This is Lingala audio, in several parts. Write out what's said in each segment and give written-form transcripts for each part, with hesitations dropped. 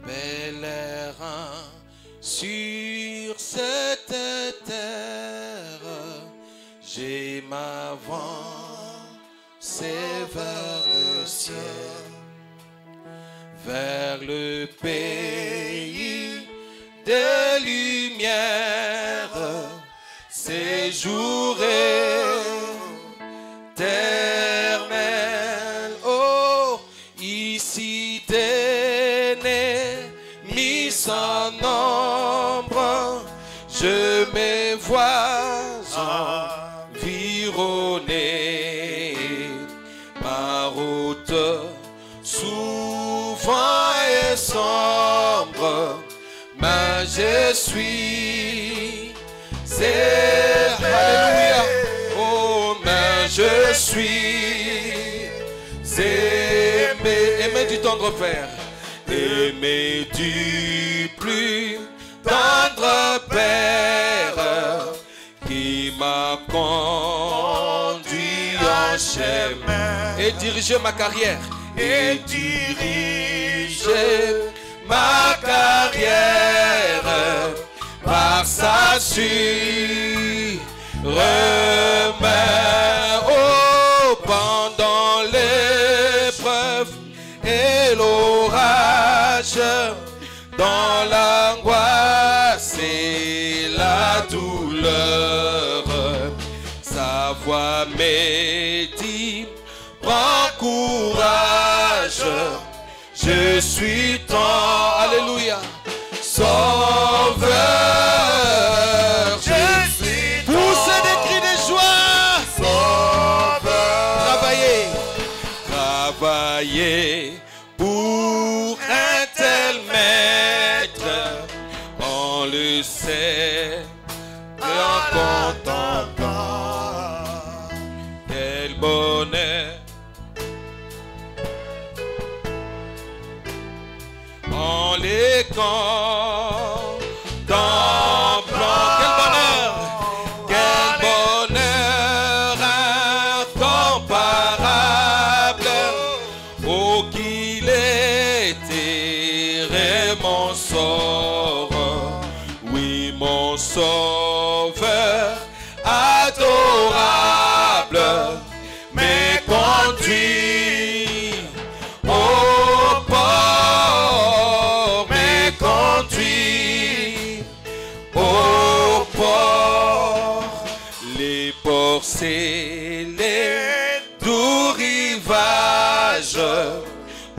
pèlerin sur cette terre, j'ai m'avancé vers le ciel, vers le pays des lumières, séjour éternel. Oh, ici t'es né, mis sans nombre, je me vois environné par route souvent et sombre, mais je suis alléluia. Oh, mais je suis aimé du tendre Père, aimé du plus tendre Père, qui m'a conduit en chemin et dirigé ma carrière, et dirigé ma carrière par sa sûre main. Oh, pendant l'épreuve et l'orage, dans l'angoisse et la douleur, sa voix me dit, prends courage, je suis ton, alléluia, sauveur. Je suis ton, poussez des cris de joie, sauveur. Travailler pour un tel maître, on le sait et en contemple. Quel bonheur en les contemplant. Quel bonheur incomparable. Oh, qu'il était mon sort, oui, mon sauveur adorable, me conduit au port, me conduit au port. Les ports scellés, doux rivages,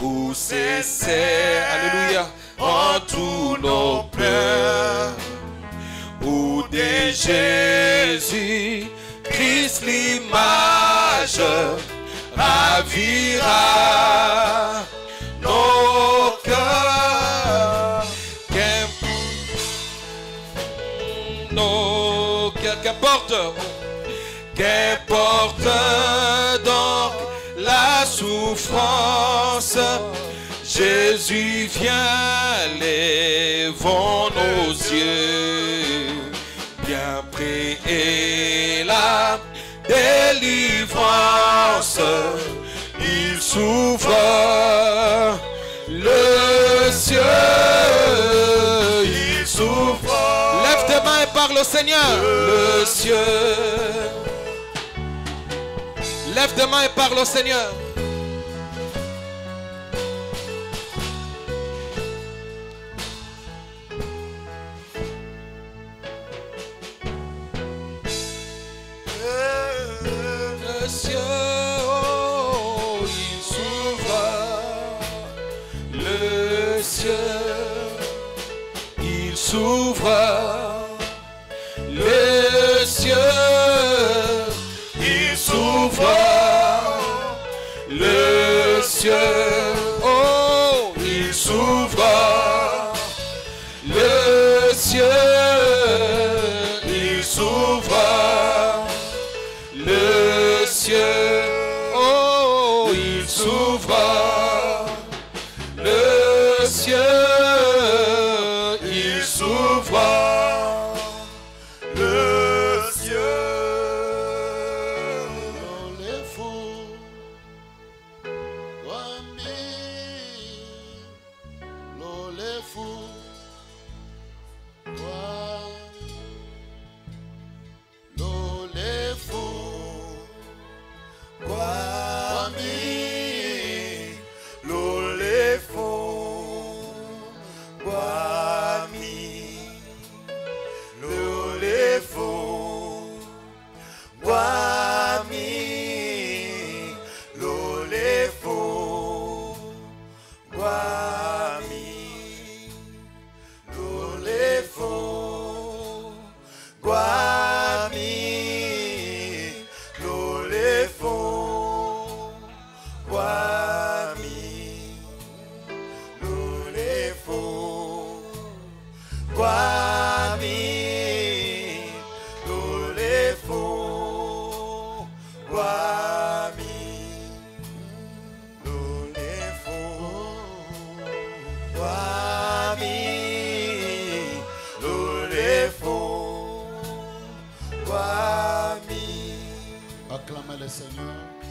où cesser, alléluia, en tous nos pleurs, où de Jésus Christ l'image ravira nos cœurs. Qu'importe donc la souffrance, Jésus vient, lèvons nos yeux, bien près est la délivrance, il s'ouvre le ciel, il s'ouvre. Lève tes mains et parle au Seigneur. Le ciel. Lève tes mains et parle au Seigneur. Le ciel, oh, il s'ouvre. Le ciel, il s'ouvre. Le ciel, il s'ouvre. Le ciel, oh, il s'ouvre. Le ciel, il s'ouvre. Le ciel, oh, il s'ouvre. Le ciel, il s'ouvre. Le ciel, les fous, les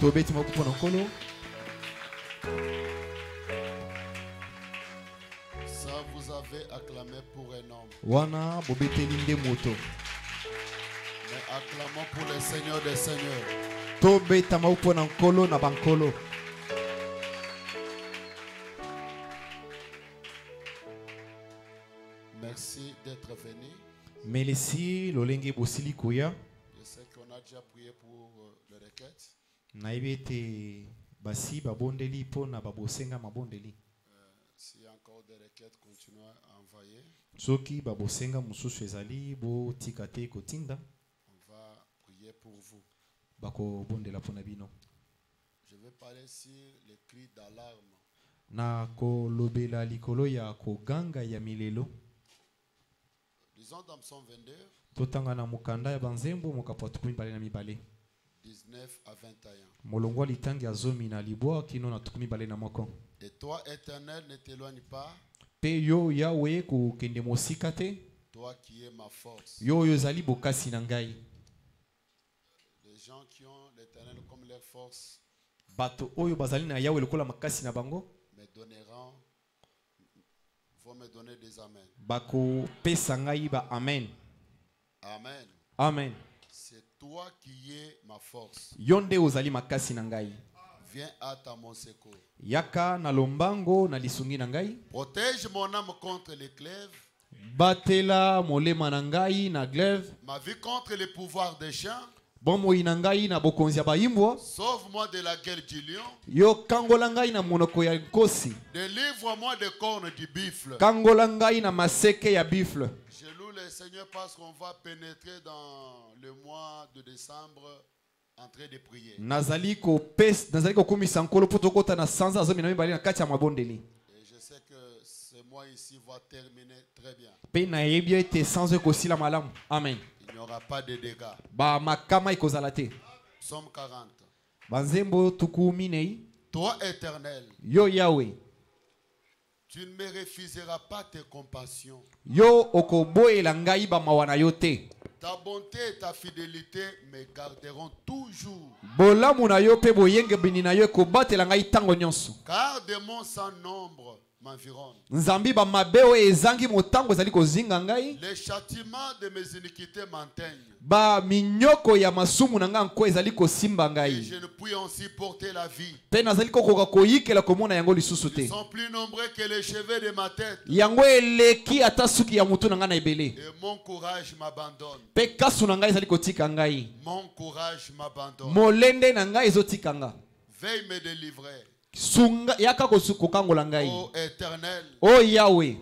tobeti mabupo na nkolo. Ça vous avez acclamé pour un homme. Wana bobeteli nde moto. Mais acclamons pour le Seigneur des Seigneurs. Tobeta mabupo na nkolo na bankolo. Merci d'être venu. Melisi lolenge bosili koya. Je sais qu'on a déjà prié pour les requêtes. Naibete basi babondeli pona babosenga mabondeli. S'il y a encore des requêtes, continuez à envoyer. Soki babosenga mususu ezali bo tikate kotinda. On va prier pour vous. Bako bondela pona bino. Je vais parler sur les cris d'alarme. Na ko lobela likolo ya ko ganga ya milelo. Disons dans Psaume 22, Totanga na mukanda ya banzembo mokapo tukumi bale na mibale. 19 à 21. Molongwa litangi azomi na libwa kino na tukumi bale na moko. Et toi, Éternel, ne t'éloigne pas. Pe yo Yahweh ko kende mosika te. Toi qui es ma force. Yo yo zali bokasi na ngai. Les gens qui ont l'Éternel comme leur force Bato oyo bazali na Yahweh lokola makasi na bango. me donneront, vont me donner des amens. Bako pesa ngai ba amen. Amen. Amen. C'est toi qui es ma force. Yonde ozali makasi na ngai. Viens à ta mon secours. Yaka na lombango na lisungi na ngai. Protège mon âme contre les glaives, Batela molema na ngai na glaive. ma vie contre les pouvoirs des chiens. Bomoi na ngai na bokonzi ya baimbwa. Sauve-moi de la gueule du lion. Yo kangola ngai na monoko ya nkosi. Délivre-moi des cornes du buffle. Kangola ngai na maseke ya bifle. Je loue le Seigneur parce qu'on va pénétrer dans le mois de décembre en train de prier. Nazali ko kumisa nkolo poto kota na sanza azomi na mibali na kati ya mabondeli. Et je sais que ce mois ici va terminer très bien. Pe na yebi ete sanzo ekosila malamu. Amen. Il n'y aura pas de dégâts. Ba makama ikozala te. Psaume 40. Banzembo tuku minei. Toi, Éternel, Yo Yahweh. tu ne me refuseras pas tes compassions. Yo okoboyela ngai ba mawana yo te. Ta bonté et ta fidélité me garderont toujours. Bolamu na yo pe boyenge bini na yo ekobatela ngai tango nyonso. Car des monts sans nombre m'environnent. Nzambi ba mabe oyo ezangi motango ezali kozinga ngai. Les châtiments de mes iniquités m'atteignent. Ba minyoko ya masumu na ngai nko ezali kosimba Et ngai. je ne puis ainsi porter la vie. Pe nazali kokoka koyikela komona yango lisusu te. Ils sont plus nombreux que les cheveux de ma tête. Yango eleki ata suki ya mutu na ngai na ebele. Et mon courage m'abandonne. Pe kasu na ngai ezali kotika ngai. Mon courage m'abandonne. Molende na ngai ezotika nga. Veuille me délivrer. Sunga yaka kokangola ngai. Ô Éternel, O Yahweh.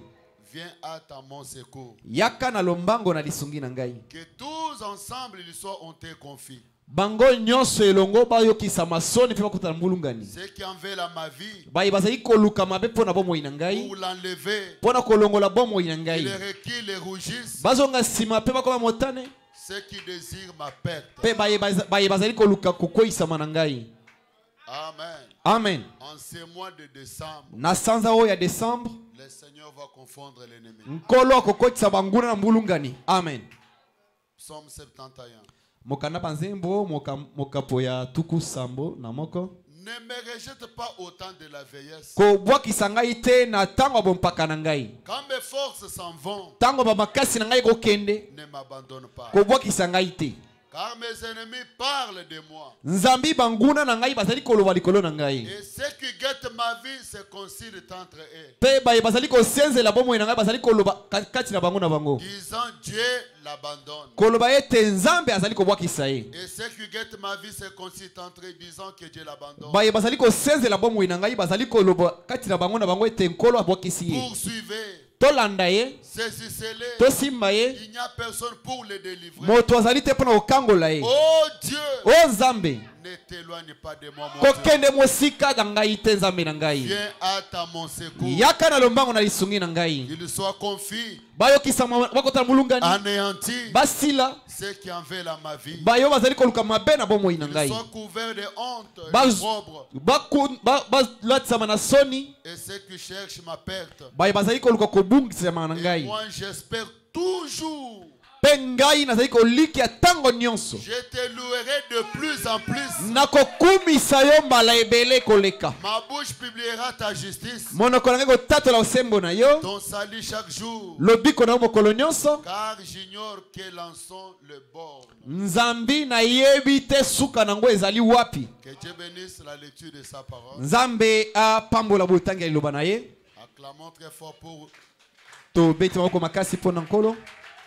viens à ta mon secours. Yaka na lombango na lisungi na ngai. Que tous ensemble ils soient hontés confis. Bango nyonso elongo bayokisa masoni pe bakutana mbulungani. Ceux qui en veulent à ma vie, Bayi bazali koluka mabe pona bomoi na ngai. pour l'enlever, Pona kolongola bomoi na ils ngai. les requis, les rougissent. Bazonga sima pe bakoma motane. Ceux qui désirent ma perte. Pe bayi bazali koluka kokoisama na ngai. Amen. Amen. En ce mois de décembre, Na sanza oyo ya Desembre, le Seigneur va confondre l'ennemi. nkolo akokotisa banguna na mbulungani. Amen. Psaume 71. Mokanda banzembo mokapo ya tuku sambo na moko. Ne me rejette pas au temps de la vieillesse. Kobwakisa ngai te na tango bompaka na ngai. Quand mes forces s'en vont, Tango bamakasi na ngai kokende, ne m'abandonne pas. kobwakisa ngai te. Car mes ennemis parlent de moi. Nzambi banguna na ngai bazali koloba likolo na ngai. Et ceux qui guettent ma vie se concilient entre eux. Pe baye bazali kosenzela bomoi na ngai bazali koloba kati na bango na bango. Disant Dieu l'abandonne. Koloba ete Nzambe azali kobwakisa ye. Et ceux qui guettent ma vie se concilient entre eux, disant que Dieu l'abandonne. Baye bazali kosenzela bomoi na ngai bazali koloba kati na bango ete nkolo abwakisi ye. Poursuivez, Tolanda ye, saisissez-les. tosimba ye. Il n'y a personne pour les délivrer. Moto azali te pona kokangola ye. Oh Dieu, O Nzambe, ne t'éloigne pas de moi, mon Dieu. kokende mosika na ngai te Nzambe na ngai. Viens à ta mon secours. Yaka na lombango na lisungi na ngai. Qu'il soit confit, Bayokisa bakota mulungani. anéanti, Basila, ceux qui en veulent à ma vie. bayo bazali koluka mabe na bomoi na Qu'ils ngai. soient couverts de honte et Baz- d'opprobre. Balatisama na soni. Et ceux qui cherchent ma perte. Baye bazali koluka kobungisama na Et ngai. moi j'espère toujours Pe ngai nazali kolikia tango nyonso. Je te louerai de plus en plus. Nakokumisa yo mbala ebele koleka. Ma bouche publiera ta justice. Monoko na ngai kotatola osembo na yo. Ton salut chaque jour. Lobiko na yo mokolo nyonso. Car j'ignore quels en sont les bornes. Nzambi na yebi te suka nango ezali wapi. Que Dieu bénisse la lecture de sa parole. Nzambe apambola botangi ya liloba na ye. Acclamons très fort pour Tobeti moko makasi pona nkolo.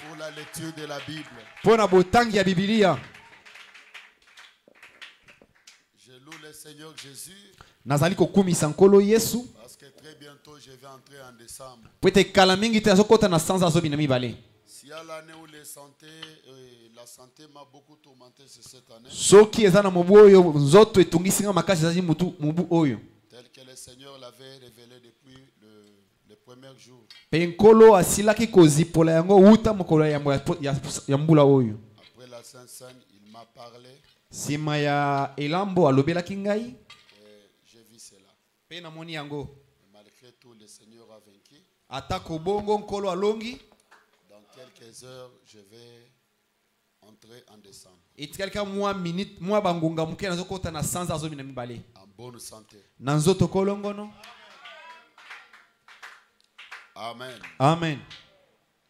Pour la lecture de la Bible. Pona botangi ya Biblia. Je loue le Seigneur Jésus. Nazali kokumisa nkolo Yesu. Parce que très bientôt je vais entrer en décembre. Pwete kala mingi te azokota na sanza azobi na mibale. Si à l'année où la santé m'a beaucoup tourmenté cette année. Soki eza na mobu oyo nzoto etungisinga makasi ezali mobu oyo. Tel que le Seigneur l'avait révélé depuis le premier jour. Pe nkolo asilaki kozipola yango uta mokolo ya mbula oyo. Après la Sainte Seine, il m'a parlé. Sima ya elambo alobelaki ngai. J'ai vu cela. Pe namoni yango. Malgré tout, le Seigneur a vaincu. Atako bongo nkolo alongi. Dans quelques heures, je vais entrer en décembre. Itikalika mwa minute mwa bangunga muke nazokota na sanza azobi na mibale. En bonne santé. Na nzoto kolongono. Amen. Amen.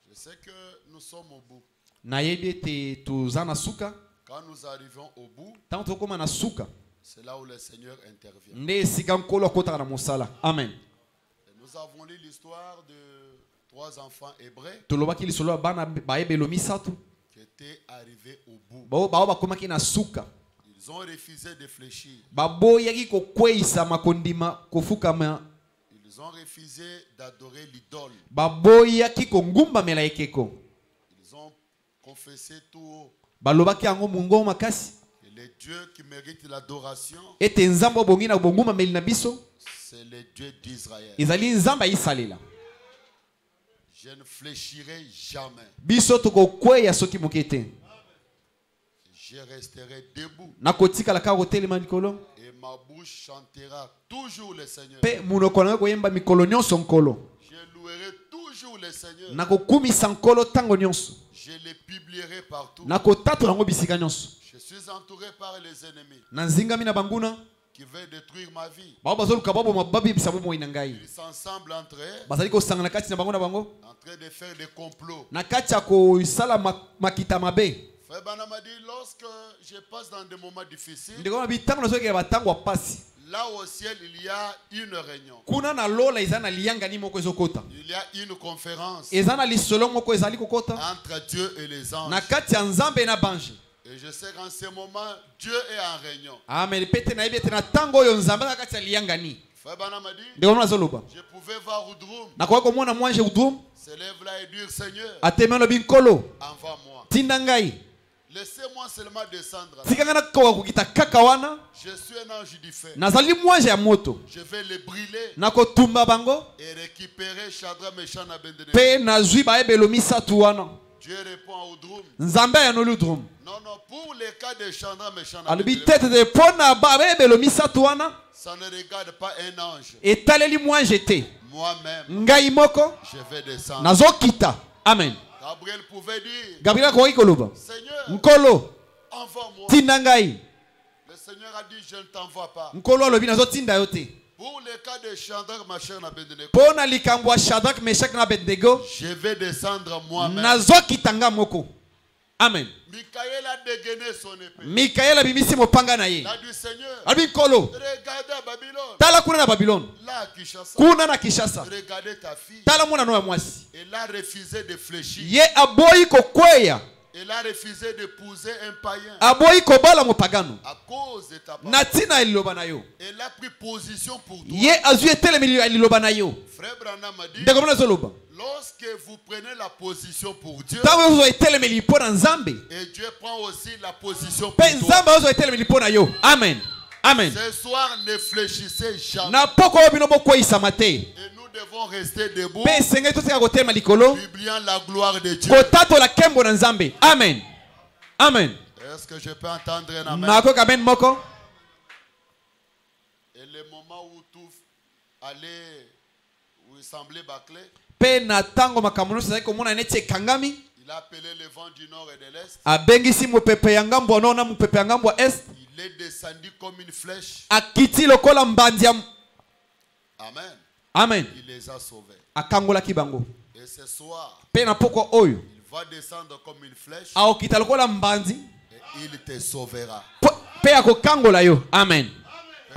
Je sais que nous sommes au bout. Nayebi ete tuzana suka. Quand nous arrivons au bout, Tango tokoma na suka. c'est là où le Seigneur intervient. Nde sika nkolo akotaka na mosala. Amen. Et nous avons lu l'histoire de 3 enfants hébreux Tolobaki lisolo bana baebelo misatu. qui étaient arrivés au bout. Bao bakomaki na suka. Ils ont refusé de fléchir. Baboyaki kokweisa makondima kofukama. Ils ont refusé d'adorer l'idole. Baboyaki kongumbamela ekeko. Ils ont confessé tout haut Balobaki yango mungo makasi. que le Dieu qui mérite l'adoration, Ete nzambo bongi na bongumameli na biso. c'est le Dieu d'Israël. Ezali nzamba isalela. Je ne fléchirai jamais. Biso tokokweya soki mokete. Je resterai debout. Nakotikala kaka kotelema likolo. Et ma bouche chantera toujours le Seigneur. Pe munoko na koyemba mikolo nyonso nkolo. Je louerai toujours le Seigneur. Nakokumisa nkolo tango nyonso. Je les publierai partout. Nakotatola yango bisika nyonso. Je suis entouré par les ennemis Na nzingami na banguna. qui veulent détruire ma vie. Bao bazoluka babo mababi bisabo moi na ngai. Ils s'ensemble entre eux, Bazali kosanga na kati na bango na bango. en train de faire des complots. Na kati ya kosala makita mabe. Frère Branham m'a dit, lorsque je passe dans des moments difficiles, Ndeko na bitango na soki ya batango wa pasi. là au ciel, il y a une réunion. Kuna na lola ezana lianga ni moko ezokota. Il y a une conférence Ezana lisolo moko ezali kokota. entre Dieu et les anges. Na kati ya nzambe na banji. Et je sais qu'en ce moment, Dieu est en réunion. Amen. Pete na yebete na tango yo nzambe na kati ya lianga ni. Frère Branham m'a dit, Ndeko na zoloba. je pouvais voir Oudroum Na kwa komona mwanje udum. se lève là et dire, Seigneur, Atemelo binkolo. envoie-moi. Tinda ngai. Laissez-moi seulement descendre. Tikanga na kwa kukita kaka wana. Je suis un ange du feu. Nazali mwanje ya moto. Je vais les brûler Na kotumba bango. et récupérer Shadrach, Meshach et Abednego. Pe nazwi baebelo misatu wana. Dieu répond à Oudroum. Nzambe ya noludrum. Non, non, pour les cas de Shadrach, Meshach et Alubi Abednego, tete de pona baebelo misatu wana. ça ne regarde pas un ange. Etaleli mwanje te. Moi-même, Ngai moko. je vais descendre. Nazokita. Amen. Gabriel pouvait dire, Gabriel koki koloba. Seigneur, Nkolo. envoie-moi. Tinda ngai. Le Seigneur a dit, je ne t'envoie pas. Nkolo alobi nazotinda yo te. Pour les cas de Shadrach, Meshach et Abednego, Pona likambo ya Shadrach, Meshach na Abednego. je vais descendre moi-même. Nazokita nga moko. Amen. Michael a dégainé son épée. Mikael abimisi mopanga na ye. Il a dit, Seigneur, Alobi nkolo. regardez à Babylone. Tala kuna na Babylone. Là, à Kinshasa, Kuna na Kinshasa. regardez ta fille. Tala mwana no ya mwasi. Elle a refusé de fléchir. Ye aboyi kokweya. Elle a refusé d'épouser un païen Aboyi kobala mopagano. à cause de ta parole. Na tina ya liloba na yo. Elle a pris position pour toi. Ye azwi etelemeli ya liloba na yo. Frère Branham m'a dit, Ndeko mona zoloba. lorsque vous prenez la position pour Dieu, Tango yo etelemeli mpo na Nzambe. et Dieu prend aussi la position pour Pe toi. Nzambe ozo etelemeli mpo na yo. Amen. Amen. Ce soir, ne fléchissez jamais. Na poko oyo bino bokweyisama te. Et nous devons rester debout, Pe esengeli totika kotelema likolo. publiant la gloire de Dieu. Kotatola kembo na Nzambe. Amen. Amen. Est-ce que je peux entendre un amen? Nakoka amen moko. Et le moment où tout allait, où il semblait bâclé, Pe na tango makambo nyonso ezali komona neti ekangami. Il a appelé le vent du nord et de l'est. abengisi mopepe ya ngambo ya nord na mopepe ya ngambo ya est. Il est descendu comme une flèche. Akiti lokola mbandi ya. Amen. Amen. Il les a sauvés. Akangolaki bango. Et ce soir, Pe na poko oyo il va descendre comme une flèche aokita lokola mbandi et il te sauvera. pe akokangola yo. Amen.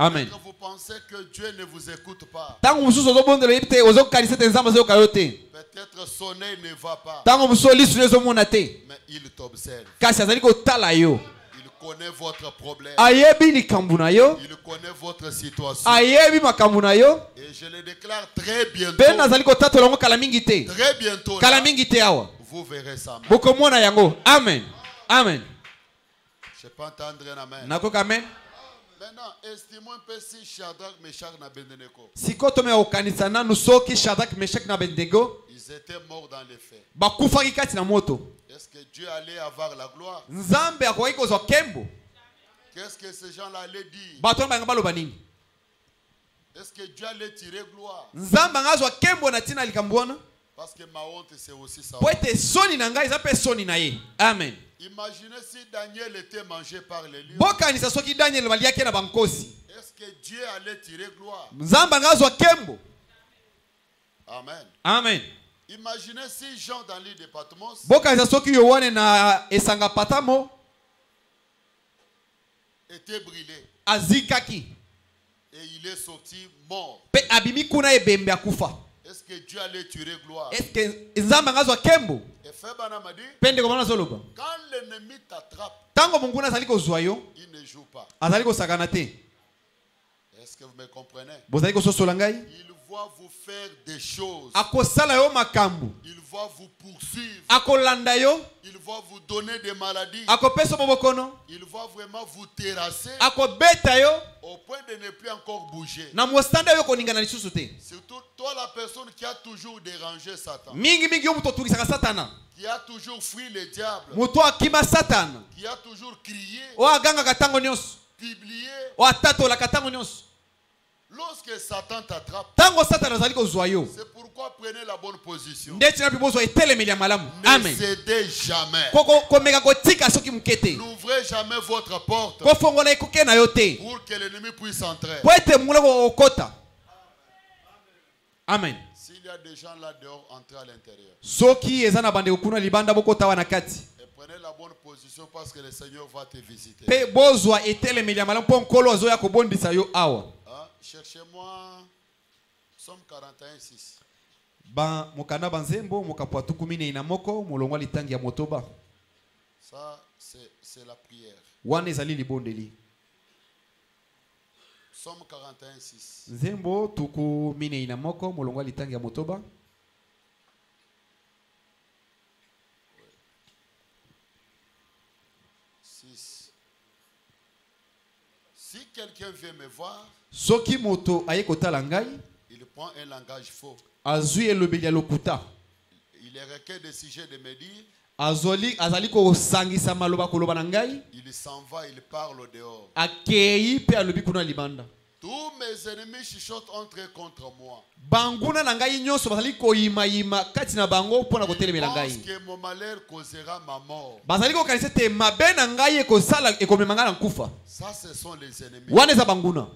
Amen. Peut-être vous pensez que Dieu ne vous écoute pas. Tango mususu ozobondela yebi te ozokanisa te nzambe azoyoka yo te. Peut-être son œil ne va pas. Tango mususu lisu ezomona te Mais il t'observe. kasi azali kotala yo. Il connaît votre problème. Ayebi likambo na yo, Il connaît votre situation. ayebi makambo na yo. Et je le déclare très bientôt. Pe nazali kotatola yango kala mingi te. Très bientôt. Kala Là, mingi te awa. vous verrez ça. Bokomona yango. Amen. Amen. Je peux entendre un amen. Nakoka amen. Maintenant, estimons un peu si Shadrach, Meshach et Abednego, Siko tome okanisa nanu soki Shadrach, Meshach na Abednego ils étaient morts dans les faits. bakufaki kati na moto. Est-ce que Dieu allait avoir la gloire? Nzambe akoki kozwa kembo. Qu'est-ce que ces gens-là allaient dire? Bato banga baloba nini? Est-ce que Dieu allait tirer gloire? Nzambe ngazwa kembo na tina likambo wana. Parce que ma honte, c'est aussi ça. Po ete soni na ngai eza pe soni na ye. Amen. Imaginez si Daniel était mangé par les lions. Bokanisa soki Daniel baliaki na bankosi. Est-ce que Dieu allait tirer gloire? Nzambe ngazwa kembo. Amen. Amen. Imaginez si Jean dans l'île de Patmos Bokanisa soki Yohane na esanga Patamo était brûlé azikaki. et il est sorti mort. Pe abimi kuna ebembe akufa. Est-ce que Dieu allait tirer gloire? Est-ce que Nzambe ngazwa kembo? Et Febana m'a dit, Pende komana zoloba. quand l'ennemi t'attrape, Tango munguna azali kozwa yo, il ne joue pas. azali kosakana te. Est-ce que vous me comprenez? Bozali kososola ngai? Il va vous faire des choses. Akosala yo makambo. Il va vous poursuivre. Akolanda yo, Il va vous donner des maladies. akopesa bobokono, Il va vraiment vous terrasser akobeta yo, au point de ne plus encore bouger. na mostanda yo koningana lisusu te. Surtout toi, la personne qui a toujours dérangé Satan, Mingi mingi yo muto tukisaka satana. qui a toujours fui le diable, Muto akima satana. qui a toujours crié, O aganga katango nyonso. publié. O atatola katango nyonso. Lorsque Satan t'attrape, Tango satana azali kozwa yo. c'est pourquoi prenez la bonne position. Ndeti na bibozo etelemeli ya malamu. Ne Amen. cédez jamais. Komeka kotika soki mukete. N'ouvrez jamais votre porte Kofongola ekuke na yo te. pour que l'ennemi puisse entrer. Po ete mungula okota. Amen. S'il y a des gens là dehors, entrez à l'intérieur. Soki eza na bande okuna libanda bokota wana kati. Et prenez la bonne position parce que le Seigneur va te visiter. Pe bozwa etelemeli ya malamu po nkolo azoya kobondisa yo awa. Hein? Cherchez-moi Somme 41:6. Ba mokanda banzembo mokapwa tukumine ina moko molongwa litangi ya motoba. Ça, c'est la prière. Wana ezali libondeli. Somme 41:6. Nzembo tukumine ina moko molongwa litangi ya motoba. Si quelqu'un vient me voir, Soki moto aye kotala ngai, il prend un langage faux. azui elobeli ya lokuta. Il est requis de sujet de me dire, Azali kosangisa maloba koloba na ngai, il s'en va, il parle au dehors. akei pe alobi kuna libanda. Tous mes ennemis chuchotent entre eux contre moi. Banguna na ngai nyonso bazali koyima yima kati na bango pona Ils kotelemela pensent ngai. que mon malheur causera ma mort. Bazali kokanisa te mabe na ngai ekosala ekomemanga na nkufa. Ça, ce sont les ennemis. Wana eza banguna.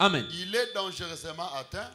Amen. Il est dangereusement atteint.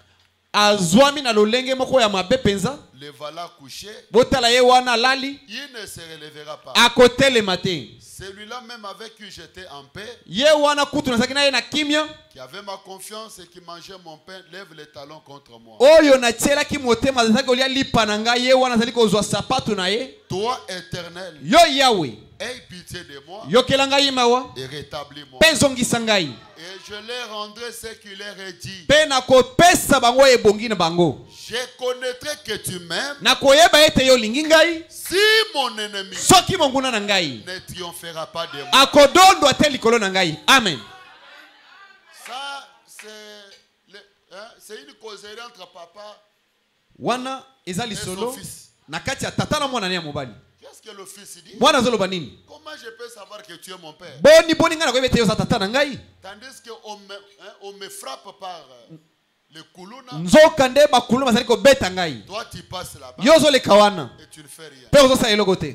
Azwami na lolenge moko ya mabe penza. Le voilà couché. Botala ye wana lali. Il ne se relèvera pas. Akotelema te. Celui-là même avec qui j'étais en paix, Ye wana kutu nazaki na ye na kimia. qui avait ma confiance et qui mangeait mon pain, lève les talons contre moi. Oyo na tielaki motema azaki kolia lipa na ngai ye wana azali kozwa sapatu na ye. Toi, éternel, Yo Yahweh, aie pitié de moi yokela ngai mawa. et rétablis-moi. Pe zongisa ngai. Et je leur rendrai ce qui leur est dit. Pe nakopesa bango ebongi na bango. Je connaîtrai que tu m'aimes Nakoyeba ete yo lingi ngai. si mon ennemi Soki monguna na ngai. ne triomphera pas de moi. Akodondo ate likolo na ngai. Amen. Ça, c'est une causerie entre papa. Wana eza lisolo fils. na kati ya tata na mwana ne ya mobali. Qu'est-ce que le fils dit? Mwana zoloba nini? Comment je peux savoir que tu es mon père? Boni boni ngana koyeba ete yo za tata na ngai. Tandis qu'on me frappe par le kuluna. Nzoka nde bakuluna bazali kobeta ngai. Toi tu passes là-bas. Yo ozoleka wana. Et tu ne fais rien. Pe ozosala eloko te.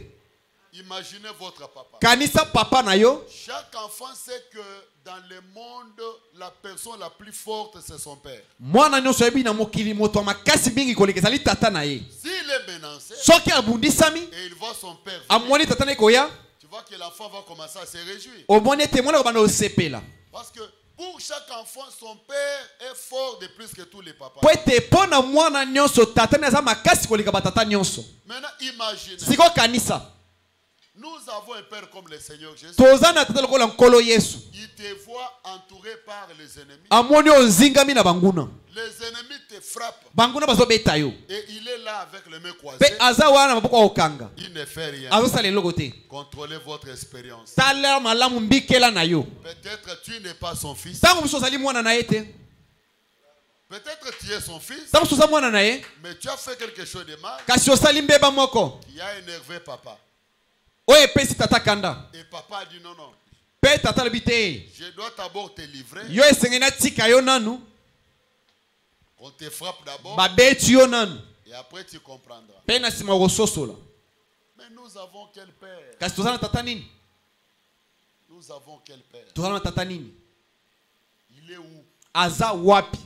Imaginez votre papa. Kanisa papa na yo. Chaque enfant sait que dans le monde, la personne la plus forte, c'est son père. Mwana nyonso yebi na mokili moto makasi bingi koleka ezali tata na ye. S'il est menacé Soki abundisami, et il voit son père, amoni tata na koya, tu vois que l'enfant va commencer à se réjouir. omoni ete mwana kobanda osepela. Parce que pour chaque enfant, son père est fort de plus que tous les papas. Po ete pona mwana nyonso tata na za makasi koleka batata nyonso. Maintenant, imaginez. Siko kanisa. Nous avons un père comme le Seigneur Jésus. Tozana tata lokola nkolo Yesu. Il te voit entouré par les ennemis. Amoni ozingami na banguna. Les ennemis te frappent. Banguna bazobeta yo. Et il est là avec les mains croisées. Pe aza wana maboko okanga. Il ne fait rien. Azosala eloko te. Contrôlez votre expérience. Tala malamu mbikela na yo. Peut-être tu n'es pas son fils. Tango biso zali mwana na ete. Peut-être tu es son fils. Tango soza mwana na ye. Mais tu as fait quelque chose de mal. Kasi osali mbeba moko. Il a énervé papa. Oye pesi tata kanda. Et papa a dit non, non. Pe tata lobi te. Je dois d'abord te livrer. Yo esengeli na tika yo nanu. On te frappe d'abord. Babeti yo nanu. Et après tu comprendras. Pe na sima kososola. Mais nous avons quel père? Kasi tozala na tata nini? Nous avons quel père? Tozala na tata nini? Il est où? Aza wapi?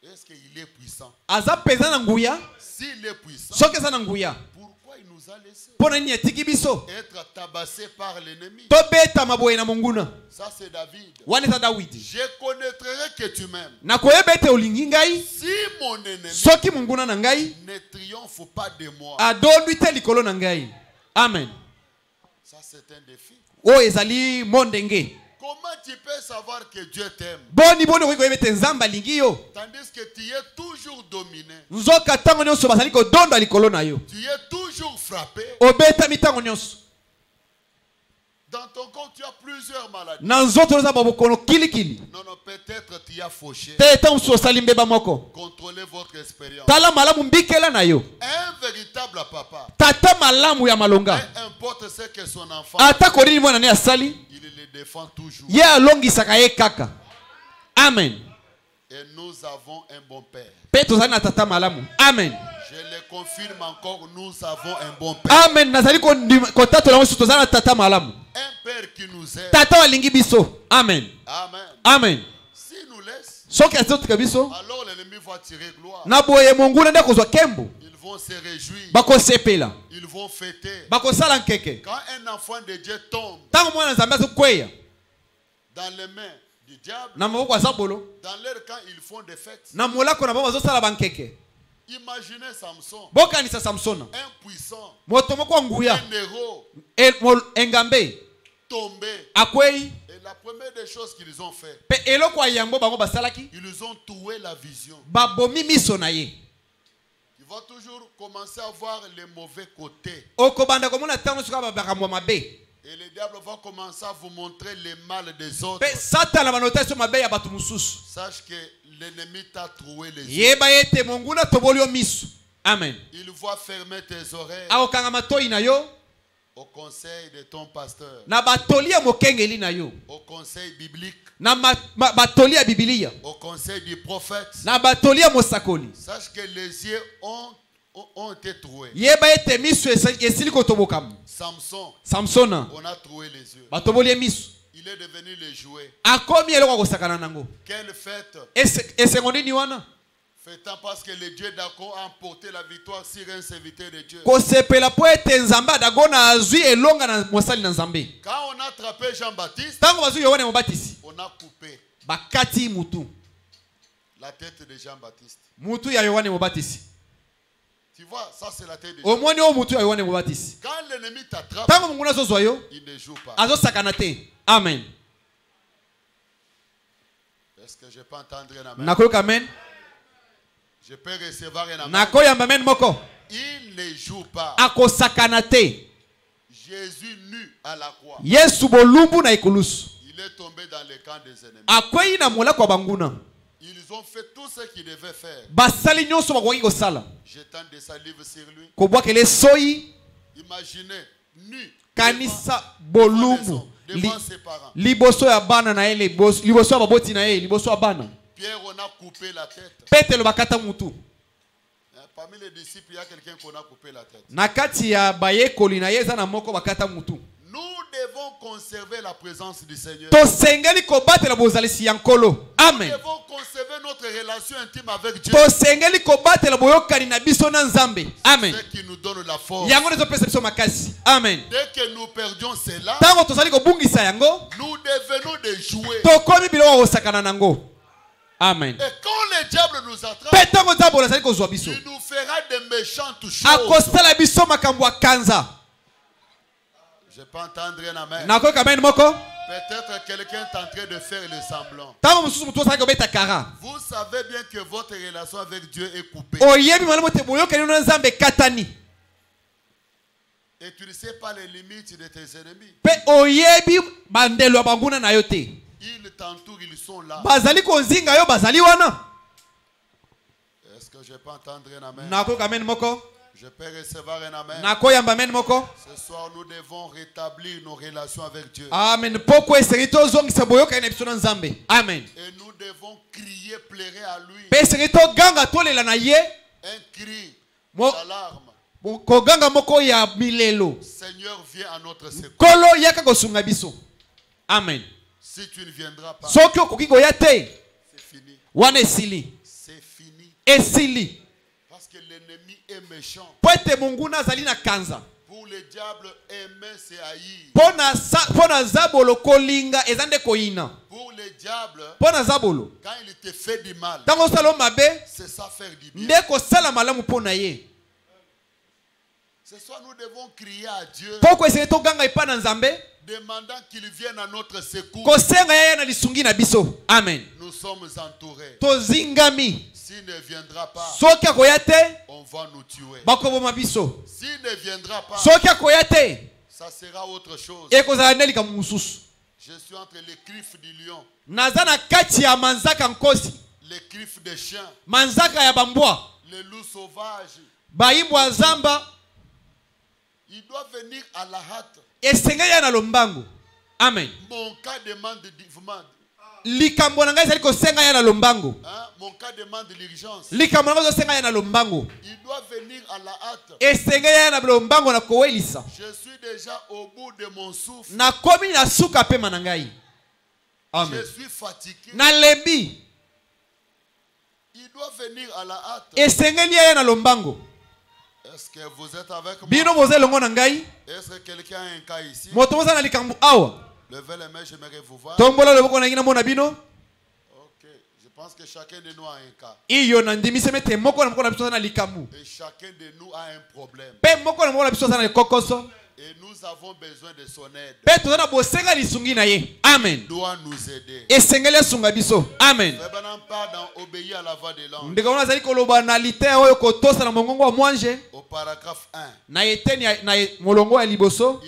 Est-ce qu'il est puissant? Aza peza na nguya? S'il est puissant, Soki eza na nguya. pourquoi il nous a laissé Pona nini atiki biso? être tabassé par l'ennemi? Tobeta maboye na monguna. Ça c'est David. Wana eza Dawidi. Je connaîtrai que tu m'aimes. Nakoyeba ete olingi ngai. Si mon ennemi Soki monguna na ngai ne triomphe pas de moi, adondwi te likolo na ngai. Amen. ça c'est un défi. Oyo ezali mondenge. Comment tu peux savoir que Dieu t'aime Boni okoki koyeba ete Nzambe alingi yo. tandis que tu es toujours dominé, Nzoka ntango nyonso bazali kodonda likolo na yo. tu es toujours frappé. Obetami ntango nyonso. Dans ton corps, tu as plusieurs maladies. Na nzoto oza babokono kilikili. Non, non, peut-être tu as fauché. Te ntango mosusu osali mbeba moko. Contrôlez votre expérience. Tala malamu mbikela na yo. Un véritable papa, Tata malamu ya malonga. peu importe ce que son enfant, Ata konini mwana ne asali, il le défend toujours. ye alongisaka ye kaka. Amen. Et nous avons un bon père. Pe tozali na tata malamu. Amen. Je le confirme encore, nous avons un bon père. Amen. Nazali kotatola mosusu tozali na tata malamu. Un père qui nous aime. Tata alingi biso. Amen. Amen. Amen. S'il nous laisse, Soki azotika biso, alors l'ennemi va tirer gloire. na boye monguna nde kozwa kembo. Ils vont se réjouir. Bakosepela. Ils vont fêter. Bakosala nkeke. Quand un enfant de Dieu tombe Ntango mwana Nzambe azokweya dans les mains du diable, na maboko aza bolo, dans leur camp, ils font des fêtes. na molako na bango bazosala bankeke. Imaginez Samson, Bokanisa Samsona. un puissant, Moto moko nguya. un héros, Engambe. tombé. Akwei. Et la première des choses qu'ils ont fait, Pe eloko ya yango bango basalaki. ils ont troué la vision. Babomi miso na ye. Tu vas toujours commencer à voir les mauvais côtés. Okobanda komona tango suka babakambo mabe. Et le diable va commencer à vous montrer les mal des autres. Pe satana banota so mabe ya batu mususu. Sache que l'ennemi t'a troué les yeux. Yeba yete monguna toboli yo miso. Amen. Il va fermer tes oreilles Akokanga matoi na yo au conseil de ton pasteur, na batoli ya mokengeli na yo. au conseil biblique, Na batoli ya Biblia. au conseil du prophète. Na batoli ya mosakoli. Sache que les yeux ont été troués. Yeba yete miso esili kotobokam. Samsona. On a troué les yeux. Batoboli ya miso. Il est devenu le jouet. Akomi eloko kosakana nango. Quelle fête! Esengo ni wana. Fêtant parce que le Dieu d'accord a emporté la victoire sur un serviteur de Dieu. Kosepela po ete Nzambe adagona azwi elonga na mosali na Nzambe. Quand on a attrapé Jean-Baptiste, Tango bazwi Yohane Mobatisi. on a coupé Bakati mutu. la tête de Jean-Baptiste. Mutu ya Yohane Mobatisi. Tu vois, ça c'est la tête de Jean-Baptiste. Omoni o mutu ya Yohane Mobatisi. Quand l'ennemi t'attrape, Tango munguna zozwa yo, il ne joue pas. azo sakana te. Amen. Est-ce que je peux entendre un amen? Nakoyoka amen. Je peux recevoir un amen. Nakoyamba amen moko. Il ne joue pas. Ako sakana te. Jésus nu à la croix. Yesu bolumbu na ikulusu. Il est tombé dans le camp des ennemis. Akwei na molako wa banguna. Ils ont fait tout ce qu'ils devaient faire. Basali nyonso bakoki kosala. Jetant des salives sur lui. Kobwakele soyi. Imaginez, nu. Kanisa bolumbu. Devant ses parents. Liboso ya bana na ye, liboso ya baboti na ye, liboso ya bana. Pierre, on a coupé la tête. Petelo bakata mutu. Parmi les disciples, il y a quelqu'un qu'on a coupé la tête. Nakati ya bayekoli na yeza na moko bakata mutu. Nous devons conserver la présence du Seigneur. Tosengeli kobatela bozalisi ya nkolo. Amen. Nous devons conserver notre relation intime avec Dieu. Tosengeli kobatela boyokani na biso na Nzambe. Amen. C'est ce qui nous donne la force. Yango nezo pesa biso makasi. Amen. Dès que nous perdions cela, Tango tozali kobungisa yango, nous devenons des jouets. tokomi biloko osakana nango. Amen. Et quand le diable nous attrape, Petango nzambe olazali kozwa biso. il nous fera des méchantes choses. Akosala biso makambo ya kanza. Je peux entendre un amen. Nakoka amen moko. Peut-être quelqu'un est en train de faire le semblant. Tango mususu mutu osali kobeta kara. Vous savez bien que votre relation avec Dieu est coupée. Oyebi malamu te boyokani na Nzambe katani. Et tu ne sais pas les limites de tes ennemis. Pe oyebi bandelo ya banguna na yo te. Ils t'entourent, ils sont là. Bazali kozinga yo bazali wana. Est-ce que je peux entendre un amen? Nakoka amen moko. Je peux recevoir un amen. Nakoyamba amen moko. Ce soir, nous devons rétablir nos relations avec Dieu. Amen. Poko eseri tozongisa boyokani na biso na Nzambe. Amen. Et nous devons crier, pleurer à lui. Pe eseri toganga tolela na ye. Un cri Mo- d'alarme. Koganga moko ya milelo. Seigneur, viens à notre secours. Kolo yaka kosunga biso. Amen. Si tu ne viendras pas, Soki okoki koya te, c'est fini. wana esili. C'est fini. Esili. Parce que l'ennemi est méchant. Po ete monguna azali na kanza. Pour le diable, aimer, c'est haïr. Po na zabolo kolinga eza nde koyina. Pour le diable, Po na zabolo. quand il te fait du mal, Tango osala mabe, c'est ça faire du bien. nde kosala malamu po na ye. Ce soir, nous devons crier à Dieu, Poko esili toganga epa na Nzambe, demandant qu'il vienne à notre secours. kosenga ye na lisungi na biso. Amen. Nous sommes entourés. Tozingami. S'il ne viendra pas, Soki akoya te, on va nous tuer. bakoboma biso. S'il ne viendra pas, Soki akoya te, ça sera autre chose. ekozala nde likambo mosusu. Je suis entre les griffes du lion, Naza na kati ya manzaka nkosi, les griffes des chiens, manzaka ya bambwa, les loups sauvages. bayimbwa zamba, Il doit venir à la hâte. esengeli ya na lombango. Amen. Mon cas demande Likambo na ngai ezali kosenga ya na lombango. hein? Mon cas demande l'urgence. Likambo na ngai ezosenga ya na lombango. Il doit venir à la hâte. Esengeli ya na lombango na kowelisa. Je suis déjà au bout de mon souffle. Nakomi na suka pema na ngai. Amen. Je suis fatigué. Nalembi. Il doit venir à la hâte. Esengeli ya na lombango. Est-ce que vous êtes avec moi? Bino boza longo na ngai. Est-ce que quelqu'un a un cas ici? Moto boza na likambo awa. Levez les mains, j'aimerais vous voir. Tombola loboko na ngina mona bino. Ok, je pense que chacun de nous a un cas. Iyo na ndimisi mete moko na moko na biso na likambo. Et chacun de nous a un problème. Pe moko na moko na biso na kokoso. Et nous avons besoin de son aide. Pe toza na bosenga lisungi na ye. Amen. Il doit nous aider. Esengeli sunga biso. Amen. Mais maintenant, pas obéir à la voix de l'ange. Ndeko na zali koloba na lite oyo kotosa na mongongo wa mwanje. Au paragraphe 1. Na eteni na molongo ya liboso.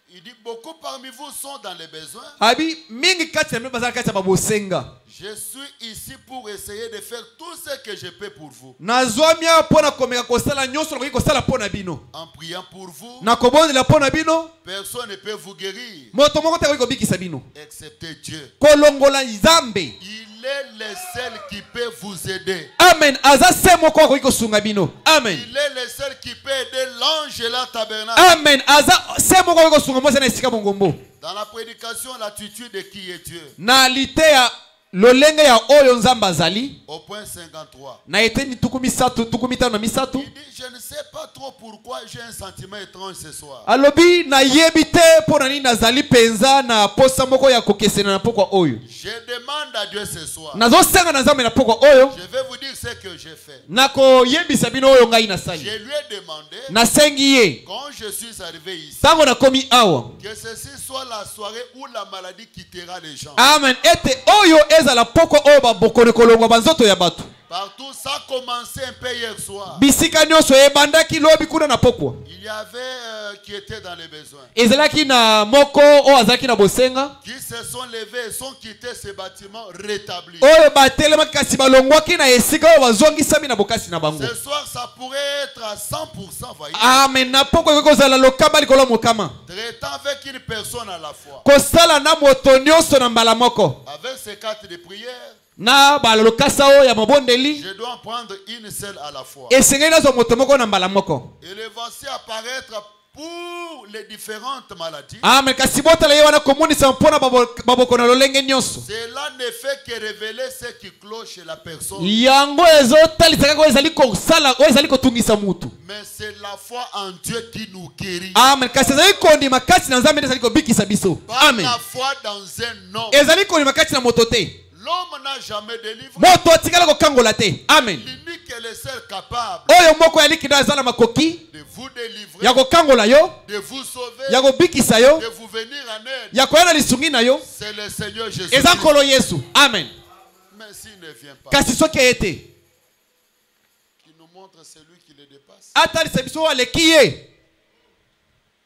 Il dit beaucoup parmi vous sont dans les besoins. Abi mingi kati na bazala kati ya babosenga. Je suis ici pour essayer de faire tout ce que je peux pour vous. Nazwamia pona komeka kosala nyonso lokoki kosala pona bino. En priant pour vous, Na kobondela pona bino. personne ne peut vous guérir, Moto moko te koki kobikisa bino. excepté Dieu. Kolongola Nzambe. Il est le seul qui peut vous aider. Amen. Aza se moko akoki kosunga bino. Amen. Il est le seul qui peut aider l'ange et la tabernacle. Amen. Aza se moko akoki kosunga mwese na esika bongombo. Dans la prédication, l'attitude de qui est Dieu. Na lite ya lolenge ya oyo Nzambe azali. Au point 53. Na eteni tukumi tano na misatu. Il dit, je ne sais pas trop pourquoi j'ai un sentiment étrange ce soir. Alobi na yebi te pona nini nazali penza na posa moko ya kokesena na pokwa oyo. Je demande à Dieu ce soir. Nazo senga na Nzambe na pokwa oyo. Je vais vous dire ce que j'ai fait. Nako yebisa bino oyo ngai nasali. Je lui ai demandé, Na sengi ye. quand je suis arrivé ici, Tango na komi awa. que ceci soit la soirée où la maladie quittera les gens. Amen. Ete oyo ezala pokwa oyo babokone kolongwa banzoto ya bato. Partout, ça a commencé un peu hier soir. Bisika nyonso ebandaki lobi kuna na pokwa. Il y avait qui étaient dans les besoins, Ezalaki na moko oyo azalaki na bosenga. qui se sont levés et sont quittés ce bâtiment rétabli. Oyo batelemaki kasi balongwaki na esika oyo bazongisami na bokasi na bango. Ce soir, ça pourrait être à 100%, voyez. Amen. Na pokwa ekoki kozala lokamba likolo ya mokama. Traitant avec une personne à la fois. Kosala na moto nyonso na mbala moko. Avec ses cartes de prière, na balokasa oyo ya mabondeli je dois en prendre une seule à la fois. esengeli nazwa moto moko na mbala moko. Et le voici apparaître pour les différentes maladies. Amen. Kasi botala ye wana komonisa mpona baboko na lolenge nyonso. Cela ne fait que révéler ce qui cloche chez la personne. Yango ezotalisa kaka ezali kosala oyo ezali kotungisa mutu. Mais c'est la foi en Dieu qui nous guérit. Amen. Kasi ezali kondima kati na Nzambe ezali kobikisa biso. Pas Amen. la foi dans un homme. Ezali kondima kati na moto te. L'homme n'a jamais délivré. Moto atikala kokangola te. Amen. L'unique est le seul capable Oyo moko ya likida azala makoki de vous délivrer, ya kokangola yo, de vous sauver, ya kobikisa yo, de vous venir en aide. ya koya na lisungi na yo. C'est le Seigneur Jésus. Eza nkolo Yesu. Amen. Mais s'il ne vient pas, Kasi soki ete qui nous montre celui qui le dépasse. atalisa biso aleki ye.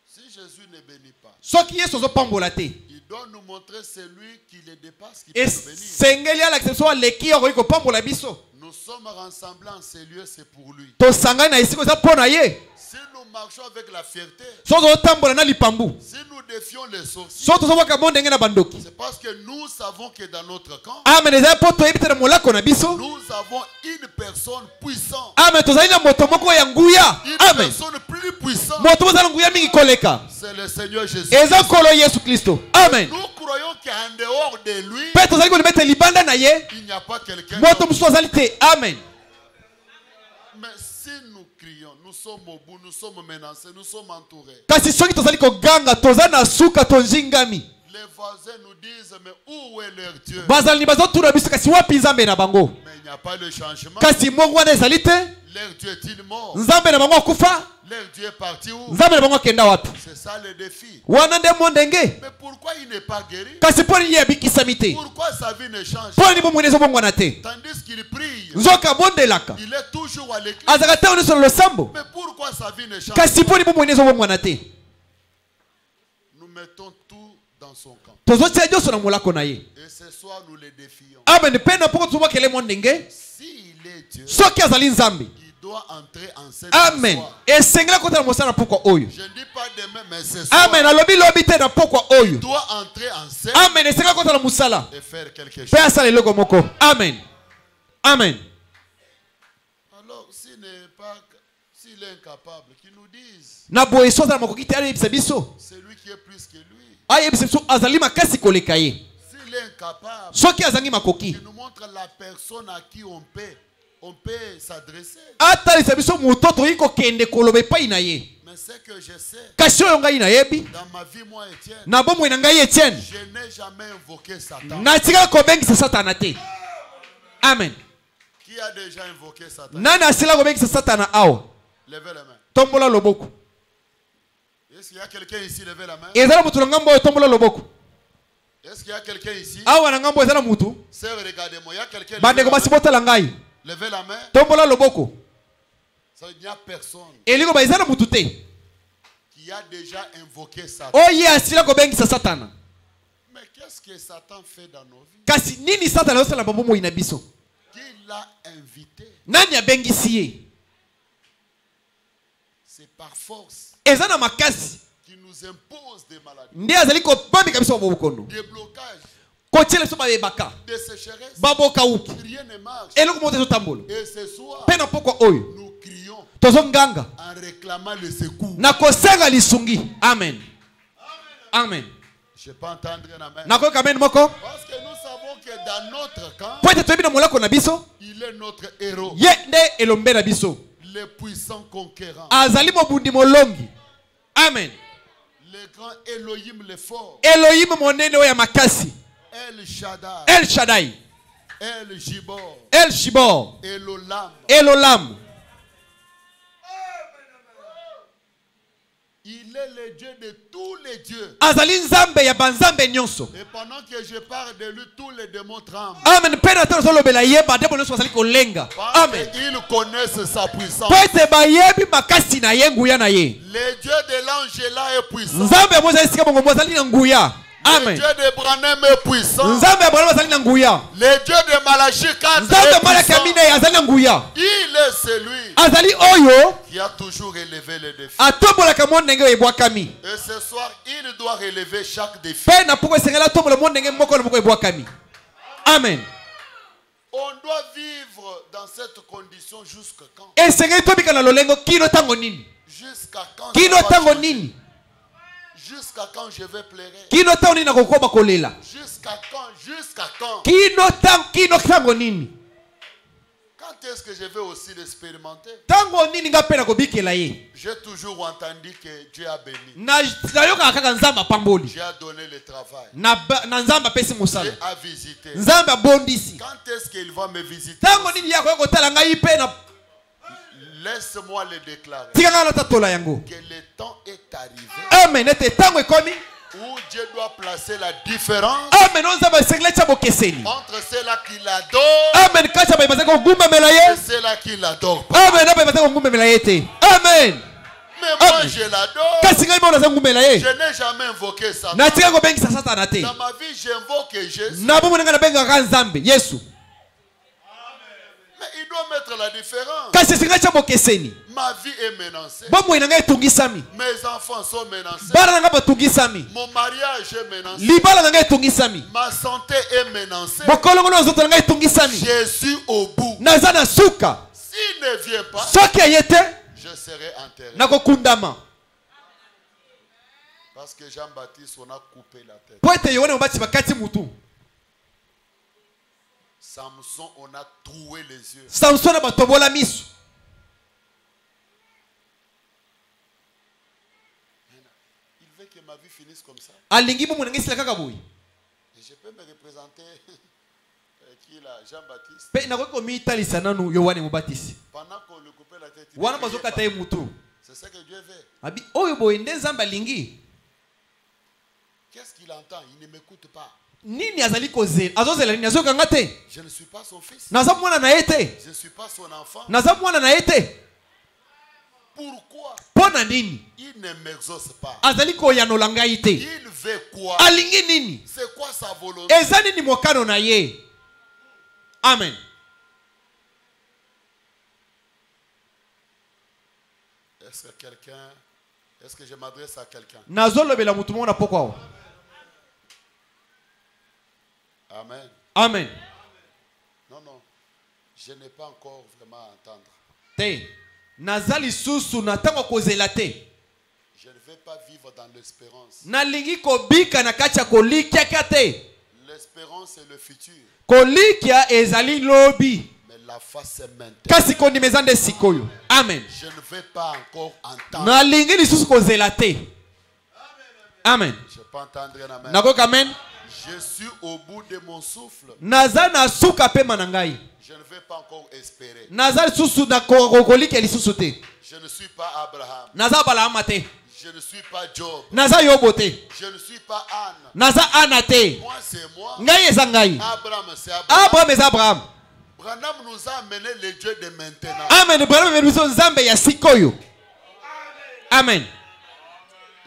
Si Jésus ne bénit pas, Soki Yesu azopambola te. il doit nous montrer celui qui le dépasse, qui peut venir. Esengeli alakisa biso aleki ye okoki kopambola biso. Nous sommes rassemblés en ces lieux, c'est pour lui. Tosangani na esika eza mpo na ye. Si nous marchons avec la fierté, Soki tozotambola na lipambu, si nous défions les sorciers, soki tozobwaka mo ndenge na bandoki. c'est parce que nous savons que dans notre camp, Amen. Ezali mpo toyebi te na molako na biso. nous avons une personne puissante. Amen. Tozali na moto moko ya nguya. Une Amen. personne plus puissante. Moto moko azala nguya mingi koleka. C'est le Seigneur Jésus. Eza nkolo Yesu Kristo. Amen. Nous croyons qu'en dehors de lui, Mpe tozali kolibete libanda na ye. il n'y a pas quelqu'un. Moto mosusu azali te. Amen. Mais si nous crions, nous sommes au bout, nous sommes menacés, nous sommes entourés. Kasi soki tozali koganga toza na suka tonzingami. Les voisins nous disent, mais où est leur Dieu? Bazali bazotuna biso kasi wapi Nzambe na bango. Mais il n'y a pas de changement. Kasi mongo wana ezali te. Leur Dieu est-il mort? Nzambe na bango akufa. Leur Dieu est parti où? Nzambe na bango akenda wapi. C'est ça le défi. Wana nde mondenge. Mais pourquoi il n'est pas guéri? Kasi mpo nini ye abikisami te. Pourquoi sa vie ne change Mpo pas? nini bomoi ezobongwana te. Tandis qu'il prie, Nzoka abondelaka. il est toujours à l'église. Azalaka te nyonso na losambo. Mais pourquoi sa vie ne change Kasi mpo nini bomoi ezobongwana te. Nous mettons tout dans son camp. Tozotia nyonso na molako na ye. Et ce soir, nous le défions. Amen. Mpe na poko tozobwakele mo ndenge. S'il est Dieu, Soki azali Nzambe. il doit entrer en cette Amen. soir. Esengela kota na mosala na pokwa oyo. Je ne dis pas demain, mais ce soir, Amen. Alobi lobi te na pokwa oyo. il doit entrer en scène Amen. Esengela kota na mosala. et faire quelque chose. Mpe asala eloko moko. Amen. Amen. Alors, s'il est incapable, qu'il nous dise, Na boye so na makoki te ayebisa biso. c'est lui qui est plus que lui. Ayebisa biso azali makasi koleka ye. S'il est incapable, Soki azangi makoki. il nous montre la personne à qui on peut s'adresser. Atalisa biso moto toyi kokende koloba epai na ye. Mais ce que je sais, Kasi oyo ngai nayebi. dans ma vie, moi, Étienne, Na bomoi na ngai Etienne. je n'ai jamais invoqué Satan. Natika kobengisa Satana te. Amen. Qui a déjà invoqué Satan? Nani asila kobengisa Satana awa? Levez la main. Tombola loboko. Est-ce qu'il y a quelqu'un ici? Levez la main. Ezala mutu na ngambo oyo tombola loboko. Est-ce qu'il y a quelqu'un ici? Awa na ngambo ezala mutu. Sœur, regardez-moi. Il y a quelqu'un. Bandeko basi botala ngai. Levez la main. Tombola loboko. Ça, il n'y a personne Eliko ba ezala mutu te. qui a déjà invoqué Satan. Oye asila kobengisa Satana. Mais qu'est-ce que Satan fait dans nos vies? Kasi nini Satana osala babomoi na biso? Qui l'a invité? Nani abengisi ye? C'est par force Eza na makasi. qui nous impose des maladies, Nde azali kobambika biso babokono. des blocages, Kotiela biso babebaka. des sécheresses. Baboka uki. Rien ne marche. Eloko moto ezotambola. Et ce soir, Mpe na pokwa oyo. nous crions Tozonganga. en réclamant le secours. Na kosenga lisungi. Amen. Amen. Je ne peux pas entendre un amen. Nakoyoka amen moko. Parce que nous savons que dans notre camp, Po ete toyebi na molako na biso. il est notre héros, Ye nde elombe na biso. le puissant conquérant, Azali mobundi molongi. Amen. le grand Elohim le fort, Elohim monene oyo ya makasi. El Shaddai, El Shaddai. El Jibor, El Shibor. Elolam. Elolam. Il est le Dieu de tous les dieux. Azali nzambe ya banzambe nyonso. Et pendant que je parle de lui, tous les démons tremblent. Amen. Pena tano solobela ye bademo nyonso bazali kolenga. Parce Amen. qu'ils connaissent sa puissance. Po ete bayebi makasi na ye nguya na ye. Le Dieu de l'ange là est puissant. Nzambe ya moza esika bongo bazali na nguya. Le Amen. Dieu de Branham est puissant. Nzambe ya bwana bazali na nguya. Le Dieu de Malachi 4 Nzambe est ya malaki ya puissant. mine azali na nguya. Il est celui Azali oyo qui a toujours relevé les défis. atombolaka mo ndenge oyo ebwakami. Et ce soir, il doit relever chaque défi. Mpe na poko esengeli atombola mo ndenge moko na moko ebwakami. Amen. On doit vivre dans cette condition jusqu'à quand? esengeli tobika na lolengo kino ntango nini? Jusqu'à quand? Kino ça va ntango changer? nini? Jusqu'à quand je vais pleurer? Kino ntango nini nakokoma kolela? Jusqu'à quand? Jusqu'à quand? Kino ntango nini? Quand est-ce que je vais aussi l'expérimenter? Ntango nini nga mpe nakobikela ye? J'ai toujours entendu que Dieu a béni. Nayokaka kaka nzambe apamboli. Dieu a donné le travail. Na nzambe apesi mosala. Dieu a visité. Nzambe abondisi. Quand est-ce qu'il va me visiter? Ntango nini yakoya kotala ngai mpe na Laisse-moi le déclarer. tika ngai natatola yango. Que le temps est arrivé Amen. Ete ntango ekomi. où Dieu doit placer la différence Amen. Nzambe esengeli tia bokeseni. entre ceux-là qui l'adorent Amen. Kati ya baye bazali kogumbamela et ye. ceux-là qui ne l'adorent pas. Amen. Na baye bazali kogumbamela ye te. Amen. Mais moi, Amen. je l'adore. Kasi ngai mpe nazali kogumbamela ye. Je n'ai jamais invoqué Satan. Natika kobengisa satana te. Dans ma vie, j'invoque Jésus. Na bomona ngai nabengaka nzambe Yesu. Mais il doit mettre la différence. Kasi esengeli tia bokeseni. Ma vie est menacée. Bomoi na ngai etungisami. Mes enfants sont menacés. Bana na ngai batungisami. Mon mariage est menacé. Libala na ngai etungisami. Ma santé est menacée. Bokolongo na nzoto na ngai etungisami. Je suis au bout. Naza na suka. S'il ne vient pas, Soki aye te je serai enterré. nakokundama. Parce que Jean-Baptiste, on a coupé la tête. Po ete Yohane mobati bakati mutu. Samson, on a troué les yeux. Samson abatobola misu. Il veut que ma vie finisse comme ça. Alingi bomo na ngai sila kaka boye. Et je peux me représenter qui là, Jean-Baptiste. Pe nakoki komitalisa nanu Yohane mobatisi. Pendant qu'on lui coupait la tête, il Wana ne riait bazokata pas. ye mutu. C'est ce que Dieu veut. Abi oyo boye nde nzambe alingi. Qu'est-ce qu'il entend? Il ne m'écoute pas. Nini azali kozela? Azozela nini? Azokanga te. Je ne suis pas son fils. Naza mwana na ye te. Je ne suis pas son enfant. Naza mwana na ye te. Pourquoi Pona nini? il ne m'exauce pas? Azali koyanola ngai te. Il veut quoi? Alingi nini? C'est quoi sa volonté? Eza nini mokano na ye? Amen. Est-ce que je m'adresse à quelqu'un? Nazolobela mutu mona pokwa. Amen. Amen. Non, non. Je n'ai pas encore vraiment à entendre. Te. Nazali susu na tango kozela te. Je ne vais pas vivre dans l'espérance. Nalingi kobika na kati ya kolikia te. L'espérance est le futur. Kolikia ezali lobi. Mais la face est maintenant. Kasi kondimeza nde sikoyo. Amen. Je ne vais pas encore entendre. Nalingi lisusu kozela te. Amen. Je peux entendre un amen. Nakoka amen. Je suis au bout de mon souffle. Naza na suka pema na ngai. Je ne vais pas encore espérer. Naza lisusu na kolikia lisusu te. Je ne suis pas Abraham. Naza Balahama te. Je ne suis pas Job. Naza Yobo te. Je ne suis pas Anne. Naza Ana te. Moi, c'est moi. Ngai eza ngai. Abraham, c'est Abraham. Abraham eza Abraham. Branham nous a amené le Dieu de maintenant. Amen. Branham emebiso nzambe ya sikoyo. Amen.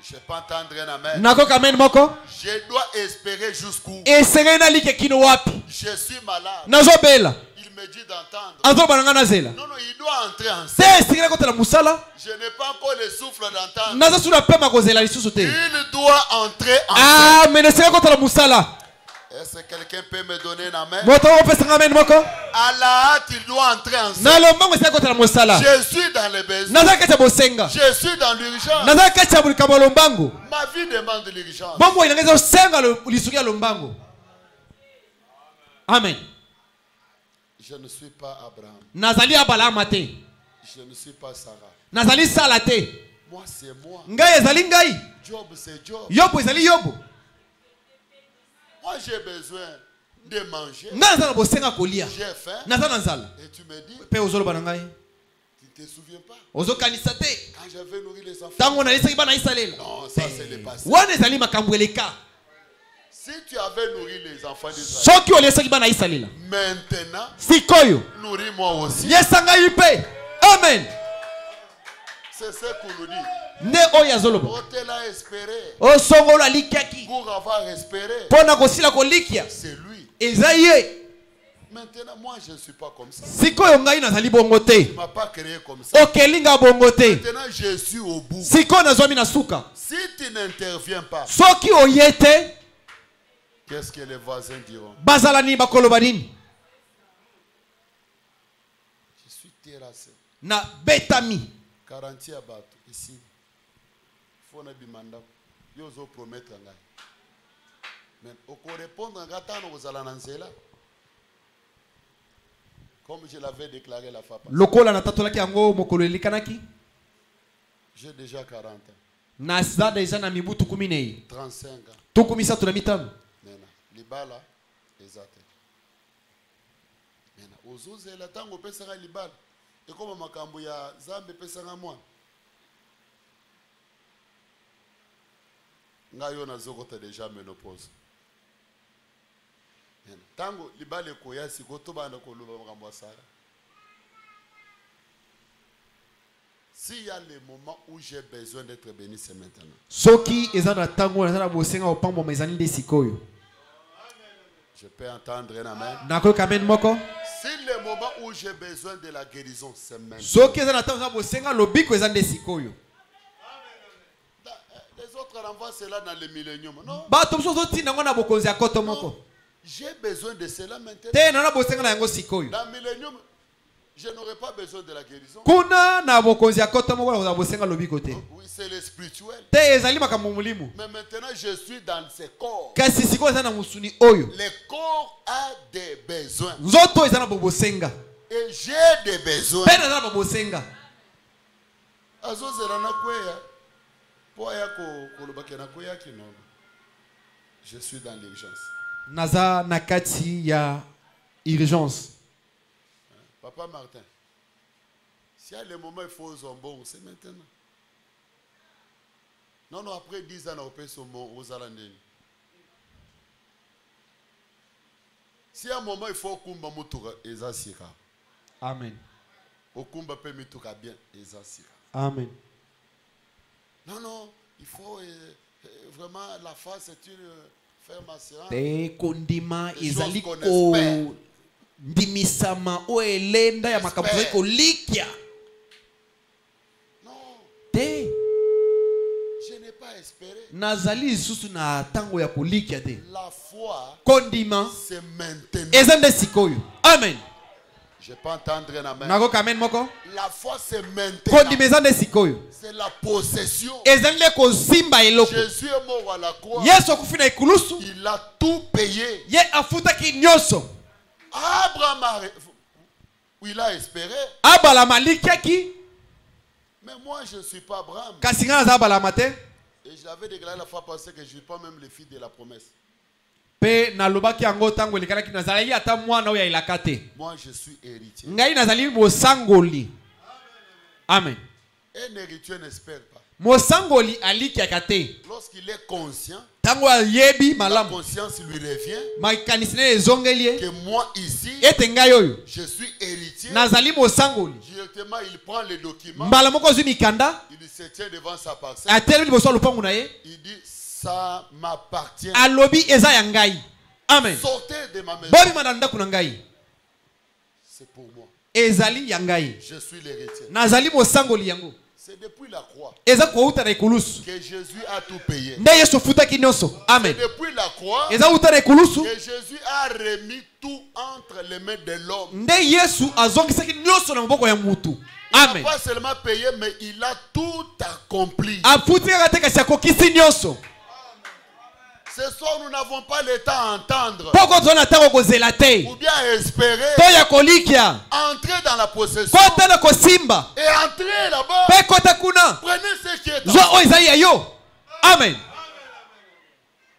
Je peux entendre un amen. Nakoka amen moko. Je dois espérer jusqu'où? Esengeli nalike kino wapi? Je suis malade. Nazobela. Il me dit d'entendre. Azobana nga nazela. Non, non, il doit entrer en Te scène. esengeli kotala musala. Je n'ai pas encore le souffle d'entendre. Naza suna pema kozela lisusu te. Il doit entrer en scène. Amen. Esengeli kotala musala. Est-ce que quelqu'un peut me donner un amen? Moto opesanga amen moko. À la hâte, il doit entrer en scène. Na lombango esengeli kotala musala. Je suis dans les besoins. Naza kati ya bosenga. Je suis dans l'urgence. Naza kati ya likambo ya lombango. Ma vie demande l'urgence. Bombo inangeza osenga lisuki ya lombango. Amen. Je ne suis pas Abraham. Nazali Abalahama te. Je ne suis pas Sarah. Nazali Sala te. Moi, c'est moi. Ngai ezali ngai. Job, c'est Job. Yobo ezali Yobo. Moi, j'ai besoin de manger. Ngai naza na bosenga kolia. J'ai faim. Naza na nzala. Et tu me dis, Pe ozoloba na ngai. tu ne te souviens pas Ozokanisa te. quand j'avais nourri les enfants? Tango nalisaki bana Isalela. Non, ça c'est le passé. Wana ezali makambo eleka. Si tu avais nourri les enfants d'Israël, Soki oliesaki bana Isalela. maintenant, Sikoyo. nourris-moi aussi. Yesa ngai pe. Amen. C'est ce qu'on nous dit. Nde oyo azoloba. On te l'a espéré. Osongola likiaki. Pour avoir espéré, Pona kosila kolikia. c'est lui. Eza ye. Maintenant, moi, je ne suis pas comme ça. Sikoyo ngai nazali bongo te. Il ne m'a pas créé comme ça. Okelinga bongo te. Maintenant, je suis au bout. Sikoyo nazwami na suka. Si tu n'interviens pas, Soki oye te. qu'est-ce que les voisins diront? Bazala nini bakoloba nini? terrassé. na betami 40 à battre ici. Il faut que bimanda. Yo zo promettre ngai. Mais au correspondre ngata no kozala na nzela. Comme je l'avais déclaré la fois passée. lokola na tatolaki yango mokolo elikanaki J'ai déjà 40 ans. naza deja na mibu tukumi nei 35 ans. tukumi misatu na mitano Maintenant, libala ezate. Maintenant, ozozela tango pesanga libala. Et comme makambo ya Zambe pesanga mwana. Ngayo na zokota déjà ménopause. Tango libala ekoya sikoto bana koloba makambo asala. S'il y a les moments où j'ai besoin d'être béni, c'est maintenant. soki eza na ntango naza na bosenga opambwama ezali nde sikoyo Je peux entendre un amen. nakoyoka amen moko Si le moment où j'ai besoin de la guérison, c'est maintenant. soki eza na ntango eza bosenga lobiko eza nde sikoyo Les autres renvoient cela dans le millénium. Non, bato mosusu ozotinda yango na bokonzi ya koto moko j'ai besoin de cela maintenant. te na bosenga na yango sikoyo Dans le millénium, je n'aurai pas besoin de la guérison. kuna na bokonzi ya koto moko nakozala bosenga lobiko te Oui, c'est le spirituel. te ezali makambo molimo Mais maintenant, je suis dans ce corps. kasi sikoyo eza na mosuni oyo Le corps a des besoins. nzoto eza na bobosenga Et j'ai des besoins. mpe naza na bobosenga Azozela na kweya. Po aya kolobake na kweya kinono. Je suis dans l'urgence. naza na kati ya urgence Papa Martin, s'il y a le moment il faut bon, c'est maintenant. Non, non, après 10 ans, on peut se aux Alandais. S'il y a un moment il faut kumba mutuka ezasira. amen Okumba pe mituka bien ezasira. amen Non, non, il faut vraiment la foi c'est une ferme assurance. te kondima Des ezali choses qu'on espère. kondimisama oyo elenda ya makambo ezali kolikya Non, te je n'ai pas espéré. nazali lisusu na ntango ya kolikya te La foi kondima c'est maintenant. eza nde sikoyo amen Je peux entendre un amen. nakoka amen moko La foi c'est maintenant. kondima eza nde sikoyo C'est la possession. ezali nde kozimba eloko Jésus est mort à la croix. yesu akufi na ekulusu Il a tout payé. ye afutaki nyonso Abraham il a espéré. abalama alikiaki Mais moi je ne suis pas Abraham. kasi ngai naza abalama te Et je l'avais déclaré la fois passée que je ne suis pas même le fils de la promesse. mpe nalobaki yango ntango elekanaki nazalaki ata mwana oyo ayelaka te Moi je suis héritier. ngai nazali mosangoli amen Un héritier n'espère pas. mosangoli alikiaka te Lorsqu'il est conscient, ntango ayebi la malamu conscience lui revient makanisi nene ezongeli ye que moi ici, ete ngai oyo je suis héritier. nazali mosangoli Directement, il prend le document, mbala moko ozwi mikanda il se tient devant sa parcelle, atelemi liboso ya lopangu na ye il dit ça m'appartient. alobi eza ya ngai amen Sortez de ma maison. bobima na ndako na ngai C'est pour moi. ezali ya ngai Je suis l'héritier. nazali mosangoli yango C'est depuis la croix eza kouta na ekulusu que Jésus a tout payé. nde yesu afutaki nyonso C'est amen depuis la croix eza uta na ekulusu que Jésus a remis tout entre les mains de l'homme. nde yesu azongisaki nyonso na maboko ya mutu Il n'a amen pas seulement payé, mais il a tout accompli. afuti kaka te kasi akokisi nyonso Ce soir, nous n'avons pas le temps à entendre poko toza na ntango kozela te ou bien espérer to ya kolikya entrer dans la possession kota na kosimba et entrer là-bas. mpe kota kuna Prenez ce qui est à zwa oyo ezali ya yo amen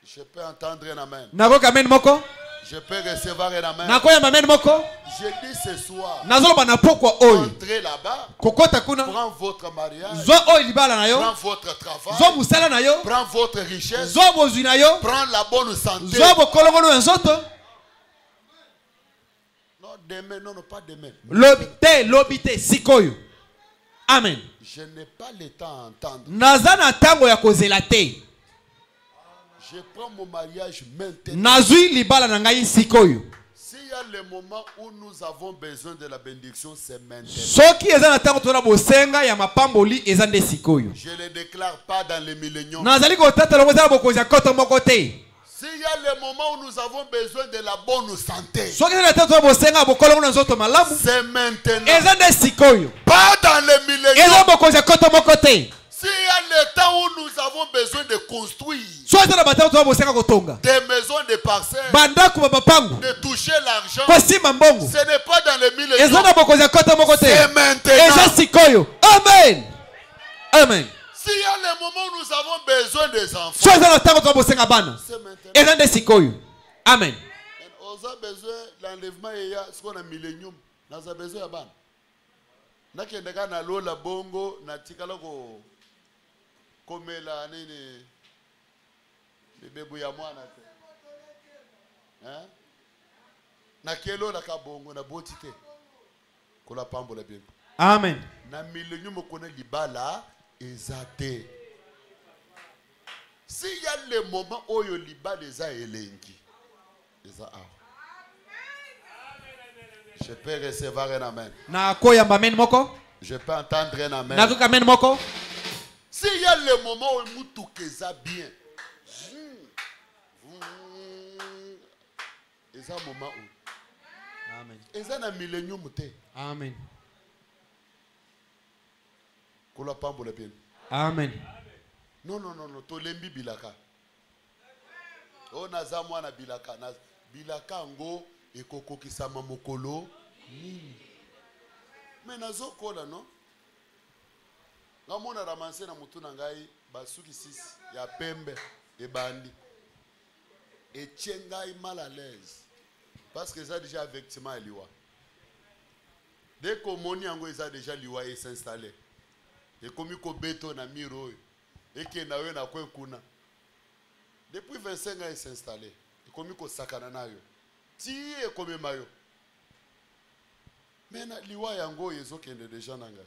Je peux entendre un amen. nakoyoka amen moko Je peux recevoir un amen. nakoyamba amen moko Je dis ce soir, nazoloba na pokwa oyo entrez là-bas, kokota kuna prends votre mariage, zwa oyo libala na yo prends votre travail, zwa mosala na yo prends votre richesse, zwa bozwi na yo prends la bonne santé. zwa bokolongono ya nzoto Non, demain, non, non, pas demain. lobi te sikoyo amen Je n'ai pas le temps à entendre. naza na ntango ya kozela te Je prends mon mariage maintenant. nazwi libala na ngai sikoyo S'il y a le moment où nous avons besoin de la bénédiction, c'est maintenant. soki eza na ntango tozala bosenga ya mapamboli eza nde sikoyo Je ne le déclare pas dans le millénium. nazali kotata longo eza na bokonzi ya koto moko te Si S'il y a le moment où nous avons besoin de la bonne santé, c'est maintenant. pas dans le millénaire. S'il y a le temps où nous avons besoin de construire des maisons, des parcelles, de toucher l'argent, ce n'est pas dans le millénaire. C'est maintenant. Amen. Amen. S'il y a le moment où nous avons besoin des enfants, C'est maintenant. Amen. On a besoin de l'enlèvement et ce qu'on a millénium. On a besoin de ban. Nakendeka na lola bongo na tikala ko komela nini bebu ya mwana te. Hein? Na kelo la ka bongo na botite. Ko la pambola bien. Amen. Na millénium ko na libala ezate. S'il y a le moment où il libala eza elengi. Eza awa. Je peux recevoir un amen. Je peux entendre un amen. S'il y a le moment où Moutou Keza bien, il y a un moment où. Amen. Il y a un millénium. Amen. Amen. Non. Tolembi bilaka. Oh nazamwa na bilaka. Bilaka ngo. Et koko kisama mokolo nini mais nazo kola non nga mona ramanse na mutu na ngai basuki 6 ya pembe e bandi et tchengai mal à l'aise parce que ça déjà effectivement liwa dès que moni yango ça déjà liwa et s'installer et comme ko beto na miro et que na we na kwe kuna depuis 25 ans il s'installer et comme ko sakana nayo tie comme mayo mais na liwa yango yezo kende déjà na ngai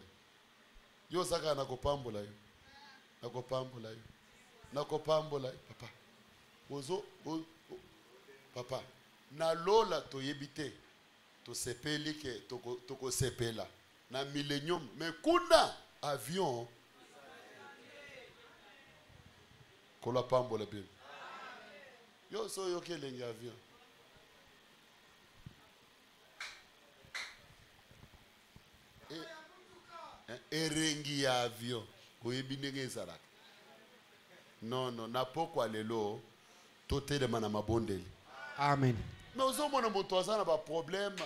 yo saka na kopambola yo papa ozo papa na lola to yebite to sepeli ke to ko sepela na millénium mais kuna avion ko la pambola bien yo so yo kelengi avion. Erengi ya avion koyebinenge ezalaka non na pokwa lelo totelema na mabondeli. Amen. Mais ozomona moto aza na ba problème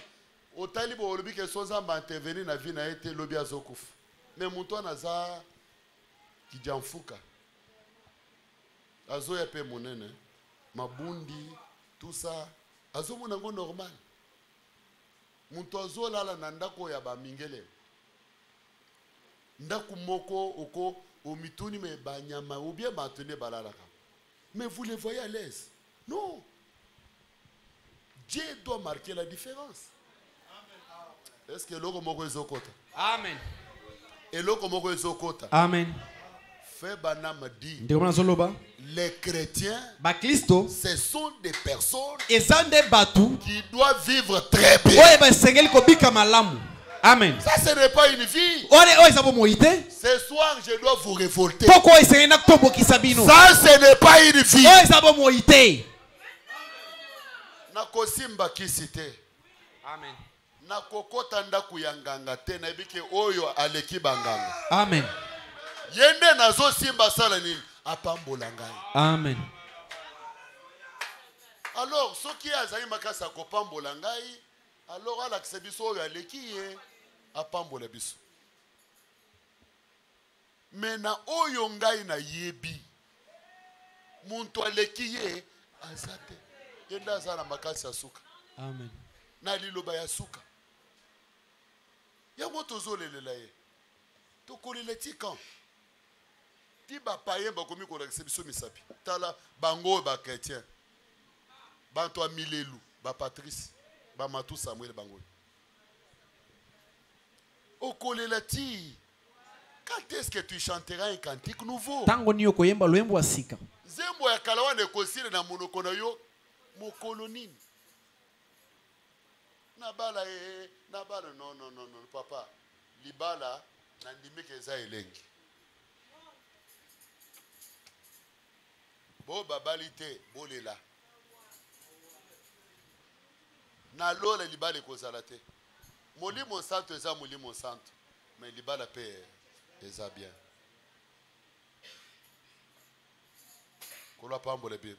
otali bo olobi ke so nzamba intervenir na vie na ete lobi azokufa mais moto anaza kijamfuka azoya pe monene mabundi tout ça azomona ngo normal moto azolala na ndako ya ba mingele ndaku moko oko omituni me banyama ou bien matene balalaka. Mais vous les voyez à l'aise? Non. Dieu doit marquer la différence. Est-ce que l'oko moko ezokota? Amen. Et l'oko moko ezokota? Amen. Fait banama dit. Les chrétiens, ce sont des personnes qui doivent vivre très bien. Amen. Ça, ce n'est pas une vie. Ce soir, je dois vous révolter. Ça, ce n'est pas une vie. Nakosimba kisite. Amen. Nakokota ndaku ya nganga te na bike oyo aleki banganga. Amen. Yende nazo simba sala nini apambola ngai. Amen. Alors, ce qui a zali makasa kopambola ngai, alors ala kisebiso oyo aleki ye apambola biso. Mais na oyo ngai na yebi muntu aleki ye azate. Yenda zana makasi ya suka. Amen. Na liloba ya suka. Ya moto zolelela ye. To kolela ti kan. Ti ba paye ba komi ko rekse biso misapi. Tala bango ba chrétien. Banto a milelu, ba Patrice, ba Matou Samuel bango. O kolela ti. Quand est-ce que tu chanteras un cantique nouveau? Tango niyo koyemba loembo asika. Zembo ya kalawa ne kosile na monoko na yo mokolo nini? Nabala non papa. Libala nandimi keza elengi. Bo babalite bolela. Na lola libala ekozala te. Molimo santo eza molimo santo. Mais libala pe eza bien. Kolo pambola bien.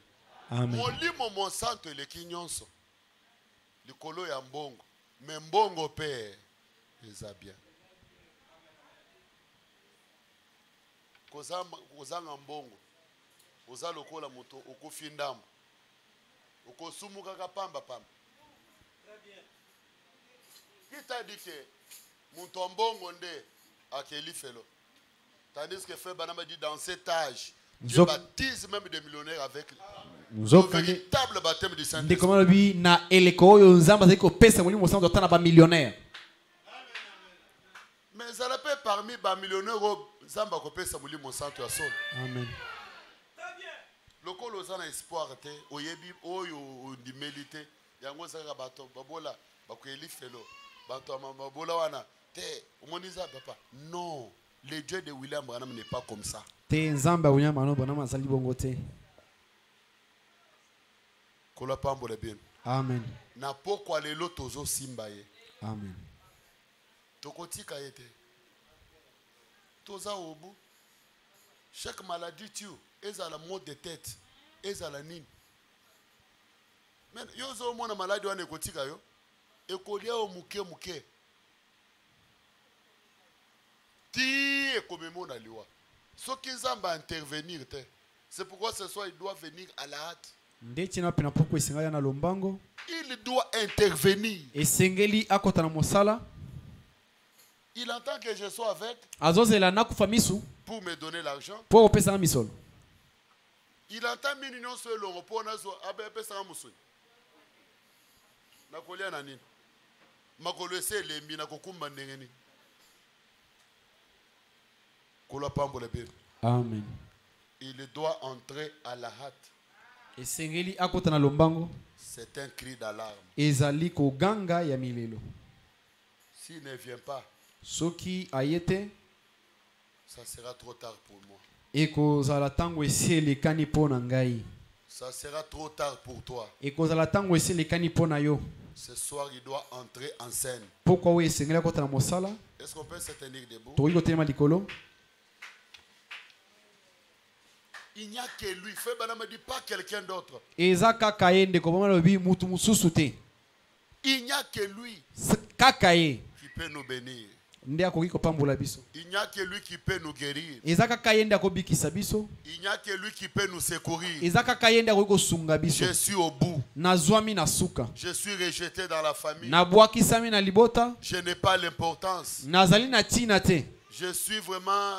Amen. Molimo monsanto eleki nyonso. Likolo ya mbongo. Mais mbongo pe eza bien. Kozanga mbongo. Oza lokola moto okufi ndambo. Okosumuka pamba pamba. Qui t'a dit que mon tombongo nde akeli felo? Tandis que Frère Branham dit dans cet âge, Dieu baptise même des millionnaires avec le véritable baptême du Saint-Esprit. Na eleko oyo nzamba ziko pesa molimo santo tana ba millionnaire. Mais ça la paix parmi ba millionnaires nzamba ko pesa molimo santo ya solo. Amen. Lokolo zana espoir te oyebi oyo ndimelite yango saka bato babola bakweli felo bato babola wana te omoniza papa. Non, le Dieu de William Branham n'est pas comme ça. Te nzamba unyama no bonama sali bongo te. Kola pambola bien. Amen. Na pokwa lelo tozo simba ye. Amen. Tokotika yete. Toza obu. Chaque maladie tue. Eza la mot de tête. Eza la nini. Mais yo zo mona maladie wana ekotika yo. Ekolia o muke. Ti ekomemo na liwa. Soki nzamba intervenir te. C'est pourquoi ce soir il doit venir à la hâte. Ndetina pena poko esengaya na lombango. Il doit intervenir. Esengeli akota na mosala. Il entend que je sois avec. Azozela na kufa misu. Pour me donner l'argent. Po opesa na misolo. Il entend mini non solo po na zo abe pesa na musuni. Na kolia na nini? Makolo ese lembi na kokumba ndengeni. Kola pambola bien. Amen. Il doit entrer à la hâte. Esengeli akota na lombango. C'est un cri d'alarme. Ezali ko ganga ya milelo. S'il ne vient pas, soki ayete, ça sera trop tard pour moi. Eko zala tango esele kani pona ngai. Ça sera trop tard pour toi. Eko zala tango esele kani pona yo. Ce soir, il doit entrer en scène. Pourquoi oui esengeli akota na mosala? Est-ce qu'on peut se tenir debout? Toyi kotelema likolo. Il n'y a que lui. Frère Branham ne dit pas quelqu'un d'autre. Ezaka kaende ko bama lobi mutu mususu te. Il n'y a que lui Kakaye qui peut nous bénir. nde akoki kopambola biso. Il n'y a que lui qui peut nous guérir. Ezaka kayende akobikisa biso. Il n'y a que lui qui peut nous secourir. Ezaka kayende akoki kosunga biso. Je suis au bout. Nazwami na suka. Je suis rejeté dans la famille. Nabwakisami na libota. Je n'ai pas l'importance. Nazali na tina te. Je suis vraiment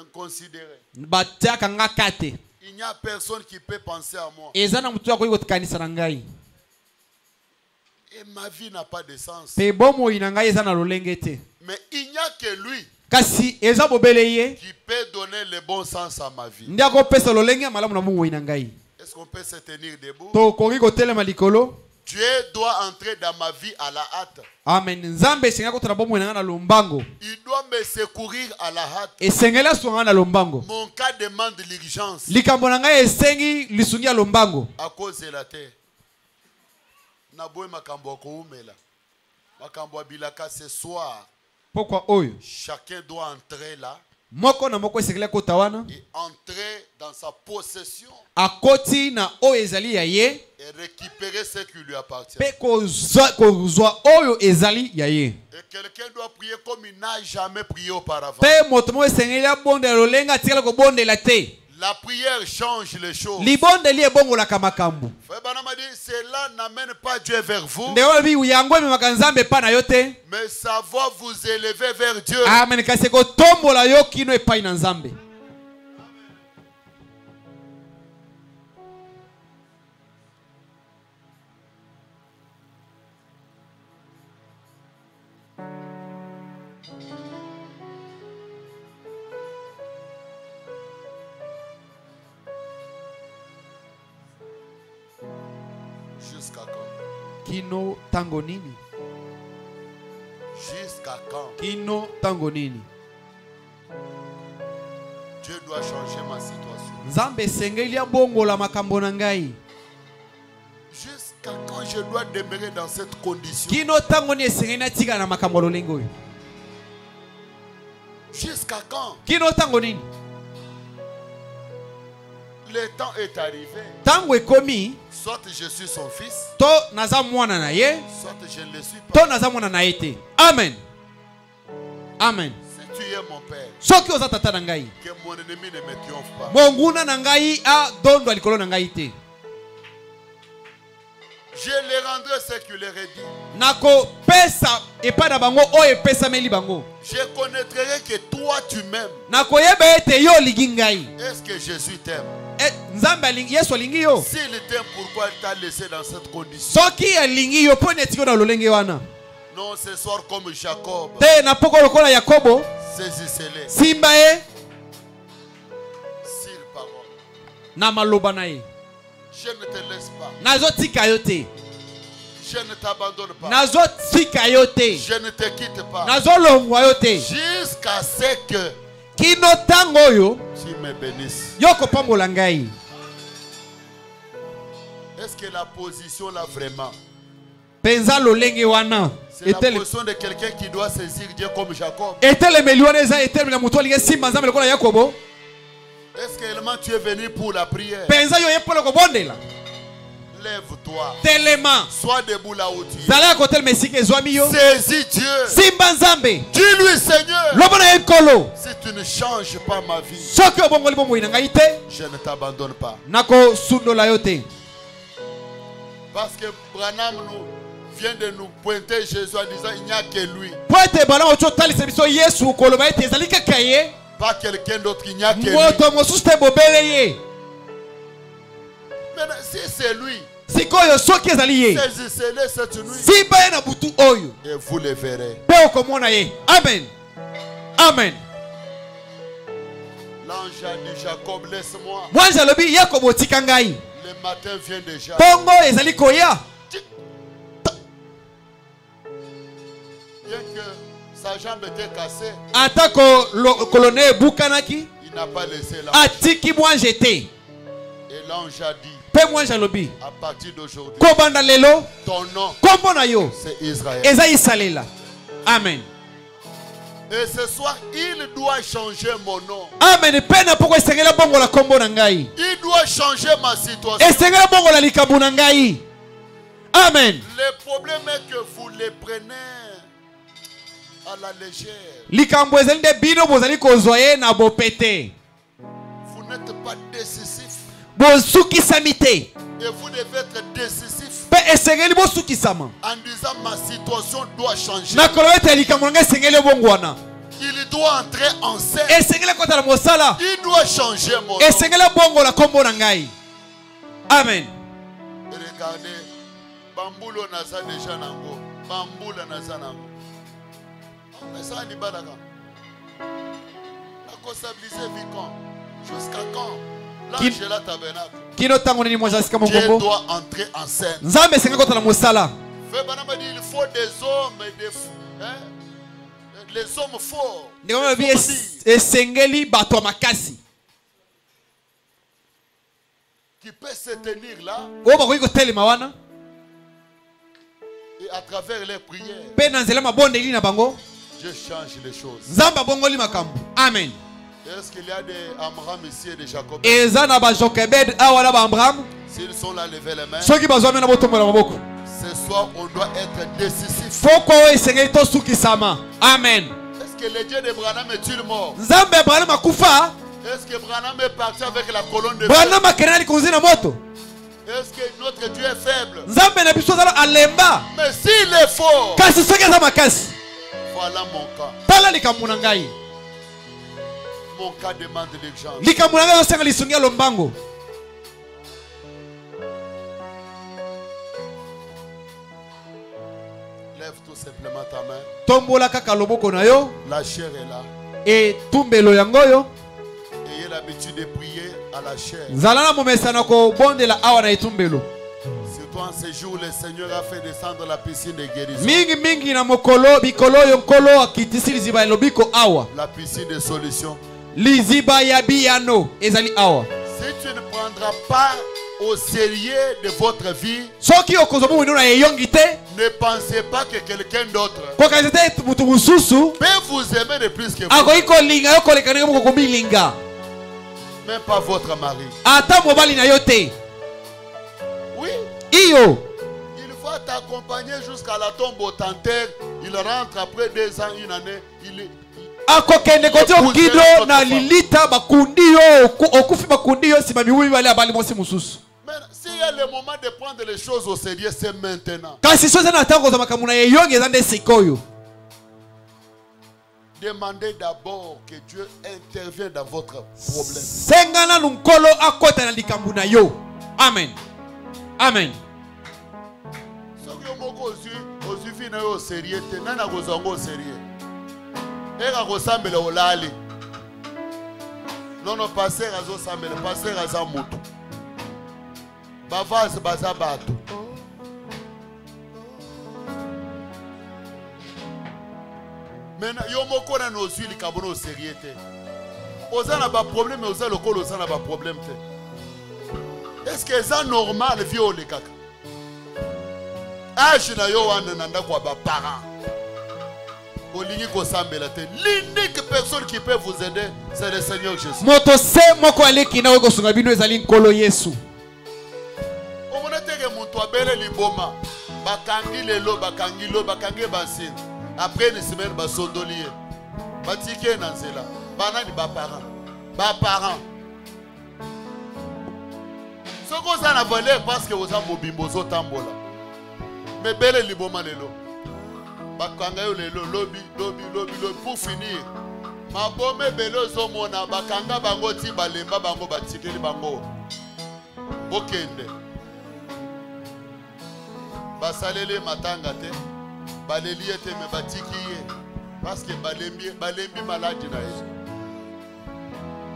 inconsidéré. Batiaka ngaka te. Il n'y a personne qui peut penser à moi. Ezana mutu akoki kotikanisa na ngai. Et ma vie n'a pas de sens. Pe bomo ina ngai eza na lolenge te. Mais il n'y a que lui Kasi eza bobele ye. qui peut donner le bon sens à ma vie. Ndi akopesa lolenge malamu na mungu ina ngai. Est-ce qu'on peut se tenir debout? To koki kotelema likolo. Dieu doit entrer dans ma vie à la hâte. Amen. Nzambe esenga kotala bomo ina na lombango. Il doit me secourir à la hâte. Esengela songa na lombango. Mon cas demande l'urgence. Likambo na ngai esengi lisungi ya lombango. À cause de la terre. Naboye makambo koumela. Makambo bilaka ce soir. Pourquoi oyo? Chacun doit entrer là. Moko na moko esengela kotawana. Et entrer dans sa possession. Akoti na oyo ezali ya ye. Et récupérer ce qui lui appartient. Pe kozwa oyo ezali ya ye. Et quelqu'un doit prier comme il n'a jamais prié auparavant. Pe moto mo esengela bonde lolenga tikala ko bonde la te. La prière change les choses. Libonde li ebongo la kamakambu. Frère Branham a dit, cela n'amène pas Dieu vers vous. Ndewa bi uyango ememaka nzambe pa na yo te. Mais ça va vous élever vers Dieu. Amen. Kasi ko tombola yo kino epai na nzambe. Jusqu'à quand? Kino tango nini? Jusqu'à quand? Kino tango nini? Dieu doit changer ma situation. Nzambe esengeli abongola makambo na ngai. Jusqu'à quand je dois demeurer dans cette condition? Kino tango ni esengeli natika na makambo lolenge oyo. Jusqu'à quand? Kino tango nini? Le temps est arrivé. Tango ekomi, Soit je suis son fils, to naza mwana na ye, soit je ne le suis pas. to naza mwana na ye te. Amen. Amen. Si tu es mon père, Soki oza tata na ngai, que mon ennemi ne me triomphe pas. monguna na ngai a dondo likolo na ngai te. Je les rendrai ce qu'il leur a dit. Nako pesa epa na bango oyo epesameli bango. Je connaîtrai que toi tu m'aimes. Nako yeba ete yo olingi ngai. Est-ce que Jésus t'aime? Nzambe alingi, Yesu alingi yo. S'il t'aime, pourquoi il t'a laissé dans cette condition? Soki alingi yo po neti yo na lolenge wana. Non, ce soir comme Jacob. Te na poko lokola Yakobo, Saisissez-les. simba ye S'il parole. na maloba na ye. Je ne te laisse pas. Nazotika yo te. Je ne t'abandonne pas. Nazotika yo te. Je ne te quitte pas. Nazolongwa yo te. Jusqu'à ce que Kino tango oyo tu me bénisses. yo kopambola ngai. Est-ce que la position là vraiment, Penza lolenge wana. c'est la position de quelqu'un qui doit saisir Dieu comme Jacob? Etelemeli wana eza etelemeli na mutu alingi simba Nzambe lokola Yakobo. Est-ce que réellement tu es venu pour la prière? Penza yo ye polo kobondela. Lève-toi. Telema. Sois debout là où tu es. Zala kotel mesika ezwami yo. Saisis Dieu. Simba Nzambe. Dis-lui, Seigneur, Lobona ye nkolo. si tu ne changes pas ma vie, Soki obongoli bomoi na ngai te, je ne t'abandonne pas. nako sundola yo te. Parce que Branham vient de nous pointer Jésus en disant il n'y a que lui. Po ete bala ocho talisa biso Yesu koloba ete ezali kaka ye. Pas quelqu'un d'autre, il n'y a que lui. Moto mosusu te bobele ye. Maintenant, si c'est lui, Sikoyo soki ezali ye. saisissez-le cette nuit Simba ye na butu oyo. et vous le verrez. Pe okomona ye. Amen. Amen. L'ange a dit Jacob, laisse-moi. Mwanja lobi Yakobo tika ngai. Le matin vient déjà. Tongo ezali koya. Bien que sa jambe était cassée, Atako kolone bukanaki. il n'a pas laissé l'ange. Atiki mwanje te. Et l'ange a dit, Pe mwanja lobi. à partir d'aujourd'hui, Kobanda lelo. ton nom, Kombo na yo. c'est Israël. Eza isalela. Amen. Et ce soir, il doit changer mon nom. Amen. Pena poko esengela bongo la kombo na ngai. Il doit changer ma situation. Esengela bongo la likabu na ngai. Amen. Le problème est que vous les prenez à la légère. Likambo ezali de bino bozali kozwaye na bopete. Vous n'êtes pas décisif. Bosukisami te. Et vous devez être décisif Pe esengeli bosukisama. en disant ma situation doit changer. Na koloba ete likambo na ngai esengeli bongo wana. Il doit entrer en scène. Esengeli kota na mosala. Il doit changer mon nom. Esengeli bongo la kombo na ngai. Amen. Regardez, Bambulo naza déjà nango. Bambula naza nango. Mais ça ni balaka. La comptabiliser vie quand? Jusqu'à quand? L'ange est là tabernacle. Kino tango nini mwaja sika Dieu mongongo. doit entrer en scène. Nzambe esengeli kota na mosala. Fait Banama dit il faut des hommes et des hein? Les hommes forts. Ndeko Les lobi hommes dits, esengeli bato ya makasi. qui peut se tenir là Oyo bakoki kotelema wana. et à travers les prières, Pe na nzela mabondeli na bango. Dieu change les choses. Nzambe abongoli makambo. Amen. Est-ce qu'il y a des Amram ici et des Jacob? Eza na ba Jokebed awa na ba Abraham. S'ils sont là, levez les mains. Soki bazwami na botombola maboko. Ce soir, on doit être décisif. Foko oyo esengeli tosukisama. Amen. Est-ce que le Dieu de Branham est-il mort? Nzambe Abraham akufa. Est-ce que Branham est parti avec la colonne de feu? Branham akenali kuzi na moto. Est-ce que notre Dieu est faible? Nzambe na biso azala alemba. Mais s'il est fort, Kasi soki eza makasi. voilà mon cas. Tala likambo na ngai. Mon cas demande l'urgence. Likambo na ngai osenga lisungi ya lombango. Lève tout simplement ta main. Tombola kaka loboko na yo. La chair est là. E tumbelo yango yo. Ayez l'habitude de prier à la chair. Nzala na momesana kobondela awa na etumbelo. Surtout en ce jour, le Seigneur a fait descendre la piscine de guérison. Mingi mingi na mokolo bikolo yo nkolo akitisi liziba ya lobiko awa. La piscine de solution. Liziba ya biyano ezali awa. Si tu ne prendras pas au sérieux de votre vie, soki okozwa mutu na eyongi te ne pensez pas que quelqu'un d'autre kokanisa te mutu mosusu peut vous aimer de plus que vous. akoki kolinga yo koleka ndenge moko komilinga Même pas votre mari. ata mobali na yo te. Oui. Iyo Il faut t'accompagner jusqu'à la tombe au terre. Il rentre après 2 ans, une année. akokende koti okido na lilita bakundi yo okufi bakundi yo nsima mibu mibale abali mwasi mosusu. Mais s'il y a le moment de prendre les choses au sérieux, c'est maintenant. Kasi soza na ntango kozwa makambo na eyongi eza nde sikoyo. Demandez d'abord que Dieu intervienne dans votre problème. Sengana nunkolo akota na likambo na yo. Amen. Amen. Soki omoko osufi na yo au sérieux te, nani akozwa yango au sérieux? Eka kosambela olali. Non, pasteur azosambela, pasteur aza mutu. Bavase baza bato. Maintenant, yo moko na ozwi likambo na au sérieux te. Oza na ba problème, oza lokolo oza na ba problème te. Est-ce que c'est normal vie olekaka? Âge na yo wana na ndako ya ba parents. L'unique personne qui peut vous aider, c'est le Seigneur Jésus. Moto se moko aleki na weko sunga bino ezali nkolo Yesu. Omonateke mutu abele liboma. Bakangi lelo, bakangi lo, bakangi basine. Après une semaine, basondolier. Batike na nzela. Banani ba parents. Ba parents. Soko za na voler parce que vous avez mobimbo zo tambola. Mais bele liboma lelo. Bakanga yo lelo lobi pour finir. Mabome belo zo mona bakanga bango ti balemba bango batikeli bango. Bokende. Basalele matanga te. Baleli ete me batiki ye. Parce que balembi maladi na ye.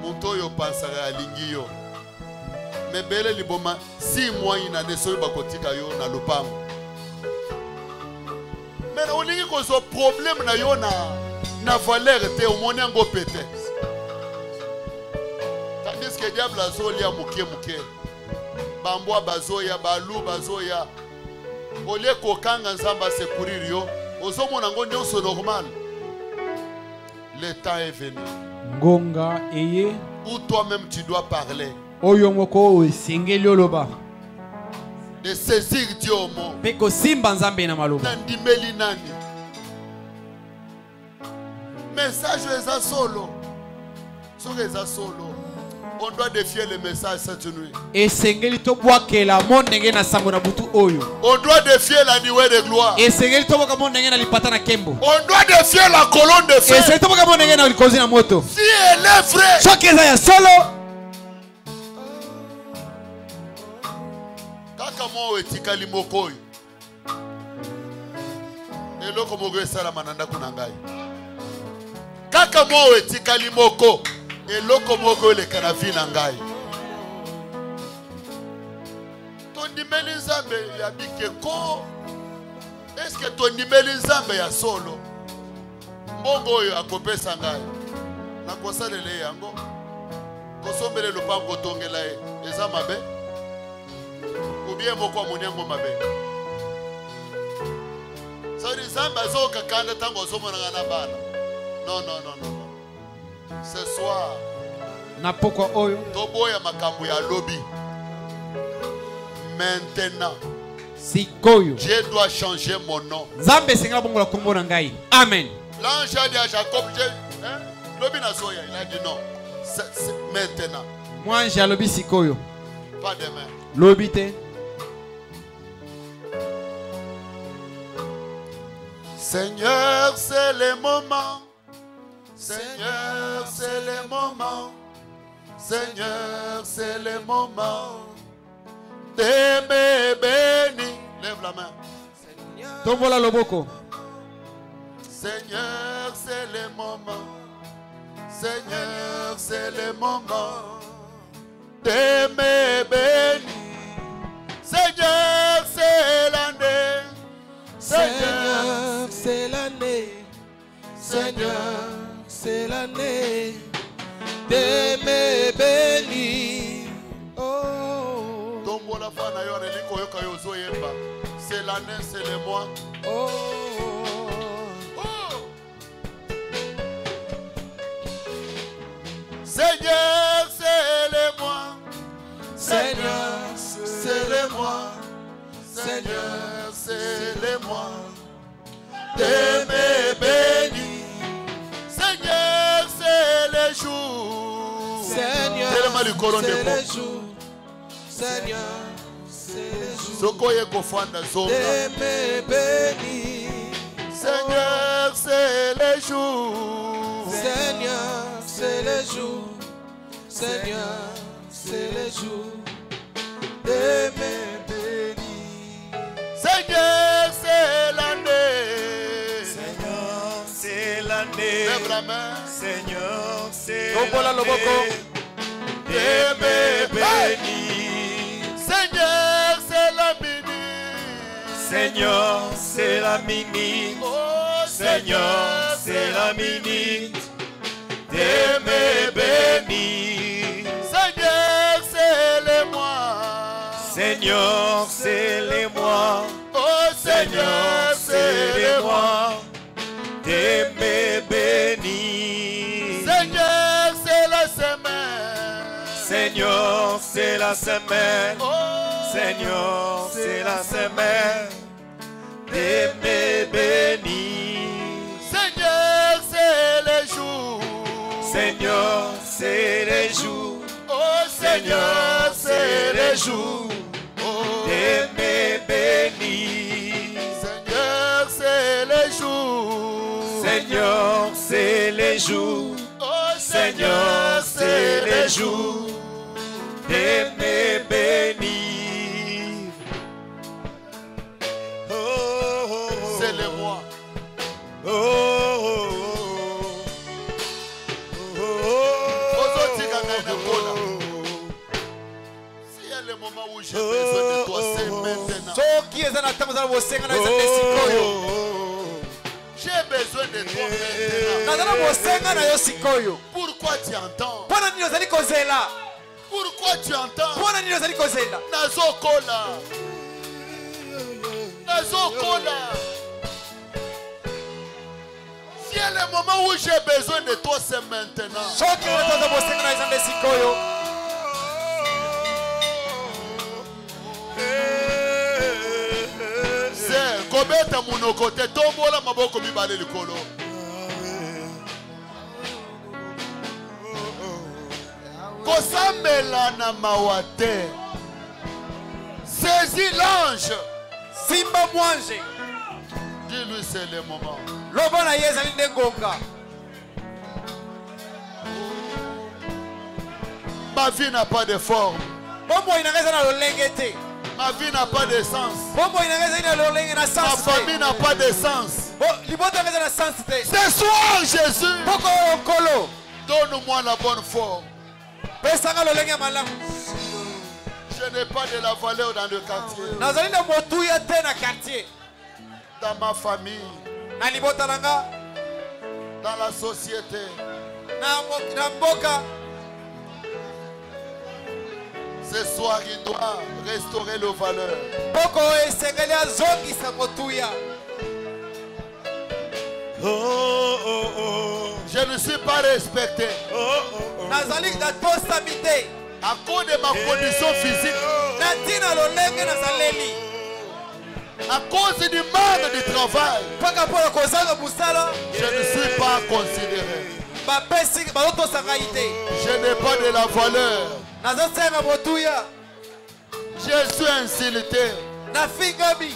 Monto yo pansara alingi yo. Me bele liboma 6 mois ina neso bakotika yo na lopango. Mais on dit que ce problème na yo na valeur te au monde ngo pété. Tandis que diable azolia muke. Bamboa bazoya, balu bazoya. Ole kokanga nzamba secourir yo, ozomona ngo nyonso normal. Le temps est venu. Ngonga eye Où toi-même tu dois parler. oyo moko esengeli oloba. De saisir Dieu au mot. Peko simba nzambe na maloba. Nandimeli nani. Message eza solo. Soki eza solo. On doit défier le message cette nuit. Esengeli to bwakela mondenge na sango na butu oyo. On doit défier la nuée de gloire. Esengeli to boka mondenge na lipata na kembo. On doit défier la colonne de feu. Esengeli to boka mondenge na likozi na moto. Si elle est vraie. Soki eza ya solo. Kaka mo etikali moko oyo. Eloko moko esala mananda kuna ngai. Kaka mo etikali moko. Eloko moko eleka na vi na ngai. Tondimeli nzambe ya bikeko. Est-ce que tondimeli nzambe ya solo? Mbongo oyo akopesa ngai. Nakosalele yango. Kosombele lopango tongela ye. Eza mabe. Ou bien moko monyango mabe. Ça dit zamba zoka kanda tango somona na bana. Non. Ce soir, Na pokwa oyo. toboya makambo ya lobby. Maintenant, Sikoyo. Dieu doit changer mon nom. Nzambe esengela bongo la kombo na ngai. Amen. L'ange a dit à Jacob, lobby na soya, il a dit non. C'est maintenant, Mwanje alobi sikoyo. pas demain. Lobi te. Seigneur, c'est le moment. Seigneur, c'est le moment. Seigneur, c'est le moment. De me bénir. Lève la main. Tombola loboko. Seigneur, c'est le moment. Seigneur, c'est le moment. De me bénir. Seigneur, c'est l'année. Seigneur, c'est l'année. Seigneur, c'est l'année de me bénir. yo na liko yoka yo zo yemba. C'est l'année, c'est le mois. Oh. Seigneur, c'est le mois. Seigneur, c'est le mois. Seigneur, c'est le mois. De me bénir. Seigneur, c'est le jour. Seigneur, c'est le jour. Seigneur, c'est le jour. Sokoye kofanda zonga. De me bénir. Seigneur, c'est le jour. Seigneur, c'est le jour. Seigneur, c'est le jour de me bénir. Seigneur, c'est l'année. Seigneur, c'est l'année. Lève la main. Seigneur, c'est Tombola l'année. loboko. De me bénir. Seigneur, c'est la minute. Seigneur, c'est la minute. Oh, Seigneur, c'est la minute. De me bénir. Seigneur, c'est le mois. Seigneur, c'est les mois. Oh, Seigneur, c'est les mois. De me bénir. Seigneur, c'est la semaine. Seigneur, c'est la semaine. Oh, Seigneur, c'est la semaine. De me bénir. Seigneur, c'est le jour. Seigneur, c'est les jours. Oh, Seigneur, c'est les jours. Oh, De me bénir. Seigneur, c'est le jour. Seigneur, c'est les jours. Oh, Seigneur, c'est les jours. De me bénir. Oh, oh, oh. C'est le mois. Oh, oh, oh, oh. Ozotika ngana kola. S'il y a le moment où j'ai besoin de toi, c'est maintenant. soki eza na ntango eza na bosenga na eza nde sikoyo J'ai besoin de toi maintenant. naza na bosenga na yo sikoyo Pourquoi tu entends? mpo na nini ozali kozela Pourquoi tu entends? mpo na nini ozali kozela Nazokola. Nazokola. Si y a le moment où j'ai besoin de toi, c'est maintenant. soki eza bosenga na eza nde sikoyo C'est kobeta munoko te tombola maboko mibale likolo. Kosambela na mawa te. Saisis l'ange. simba mwanje Dis-lui c'est le moment. loba na ye ezali nde ngonga Ma vie n'a pas de forme. bomoi nanga eza na lolenge te Ma vie n'a pas de sens. bomoi nanga ezali na lolenge na Ma sens famille te n'a pas de sens. libota nanga eza na sens te Ce soir, Jésus, poko oyo nkolo donne-moi la bonne forme. pesanga lolenge ya malamu Je n'ai pas de la valeur dans le quartier, nazali na motuya te na quartier dans ma famille, na libota nanga dans la société. na mboka Ce soir, il doit restaurer le valeur. poko oyo esengeli azongisa motuya Oh, oh, oh. Je ne suis pas respecté Oh, oh, oh. nazali natosami te à cause de ma condition physique, na ntina lolenge nazaleli à cause du manque de travail. mpaka mpona kozanga mosala Je ne suis pas considéré. bapesi bazotosanga ngai te Je n'ai pas de la valeur. nazosenga motuya Je suis insulté. nafingami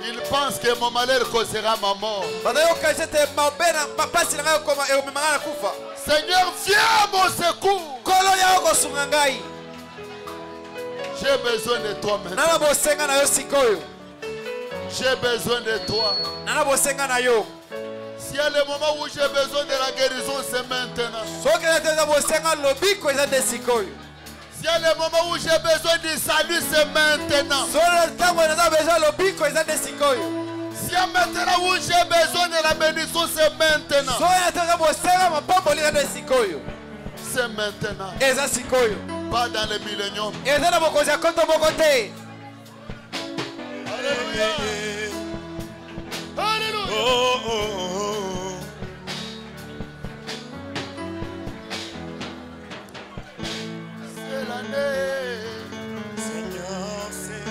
Il pense que mon malheur causera ma mort. bazali okaise te mabe na mapasi na ngai ekomemanga na kufa Seigneur, viens à mon secours. nkolo yao kosunga ngai J'ai besoin de toi maintenant. nana bosenga na yo sikoyo J'ai besoin de toi. nana bosenga na yo S'il y a le moment où j'ai besoin de la guérison, c'est maintenant. soki eza te eza bosenga lobiko eza nde sikoyo S'il y a le moment où j'ai besoin du salut, c'est maintenant. soki ntango naza besoin lobiko eza nde sikoyo S'il y a maintenant où j'ai besoin de la bénédiction, c'est maintenant. soki eza te eza bosenga mapamboli eza nde sikoyo C'est maintenant. eza sikoyo Pas dans le millénium. eza na bokonzi ya koto moko te. Alléluia. Alléluia. Oh, oh, oh. C'est l'année. Seigneur, c'est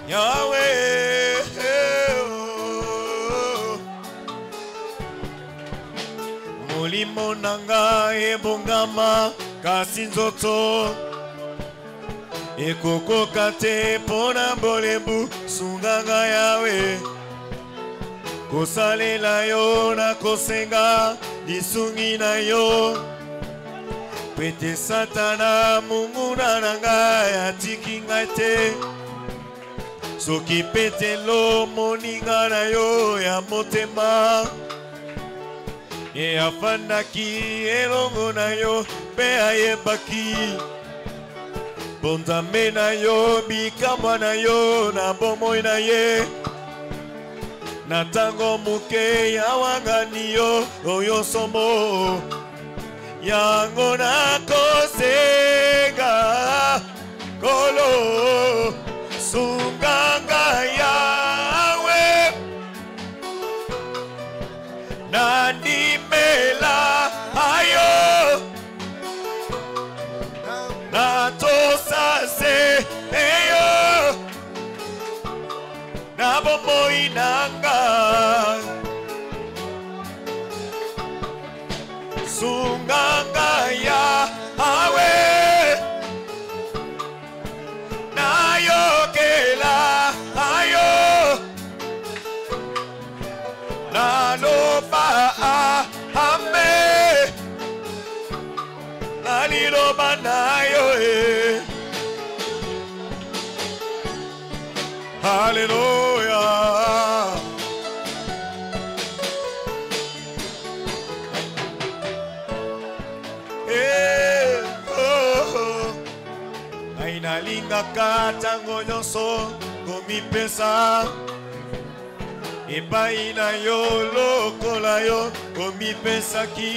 Yahweh, oh. Molimo nanga ebongama kasi nzoto ekokoka te pona bolembu sunganga Yahweh kosalela yo na kosenga lisungi na yo pete satana munguna nanga atiki ngai te soki petelo moninga na yo ya motema e afandaki elongo na yo pe ayebaki bonzambe na yo bikamwa na yo na bomoi na ye na ntango moke ya wangani yo oyo somo yango nakosenga kolo sunganga Yahweh nandimela ayo natosase eyo nabomoi nanga sunganga Yahweh nayokela ayo naloba ame naliloba nayo Hallelujah. Ainalingaka tango nyonso komipesa epai na yo lokola yo komipesaki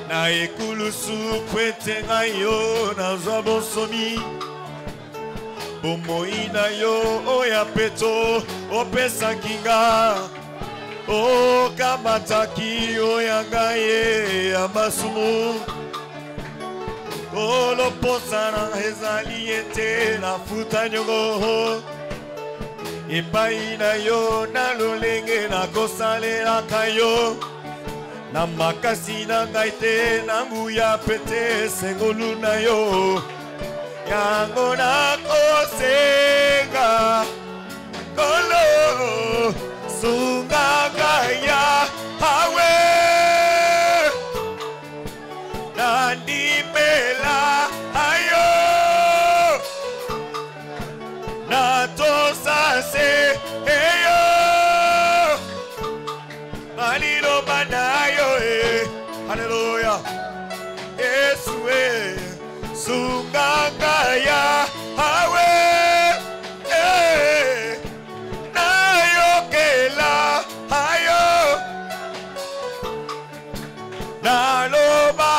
na ekulusu po ete ngai yo nazwa bonsomi bomoi na yo oya peto opesaki nga okamataki oya ngai ye ya masumu koloposa na ezali ete nafuta nyongo epai na yo na lolenge nakosalelaka yo na makasi na ngai te na nguya pete sengolu na yo yango nakosenga kolo sunganga Yahweh nandimela ayo natosase eyo maliloba nayo Hallelujah. Yesu sunganga Yahweh nayokela ayo naloba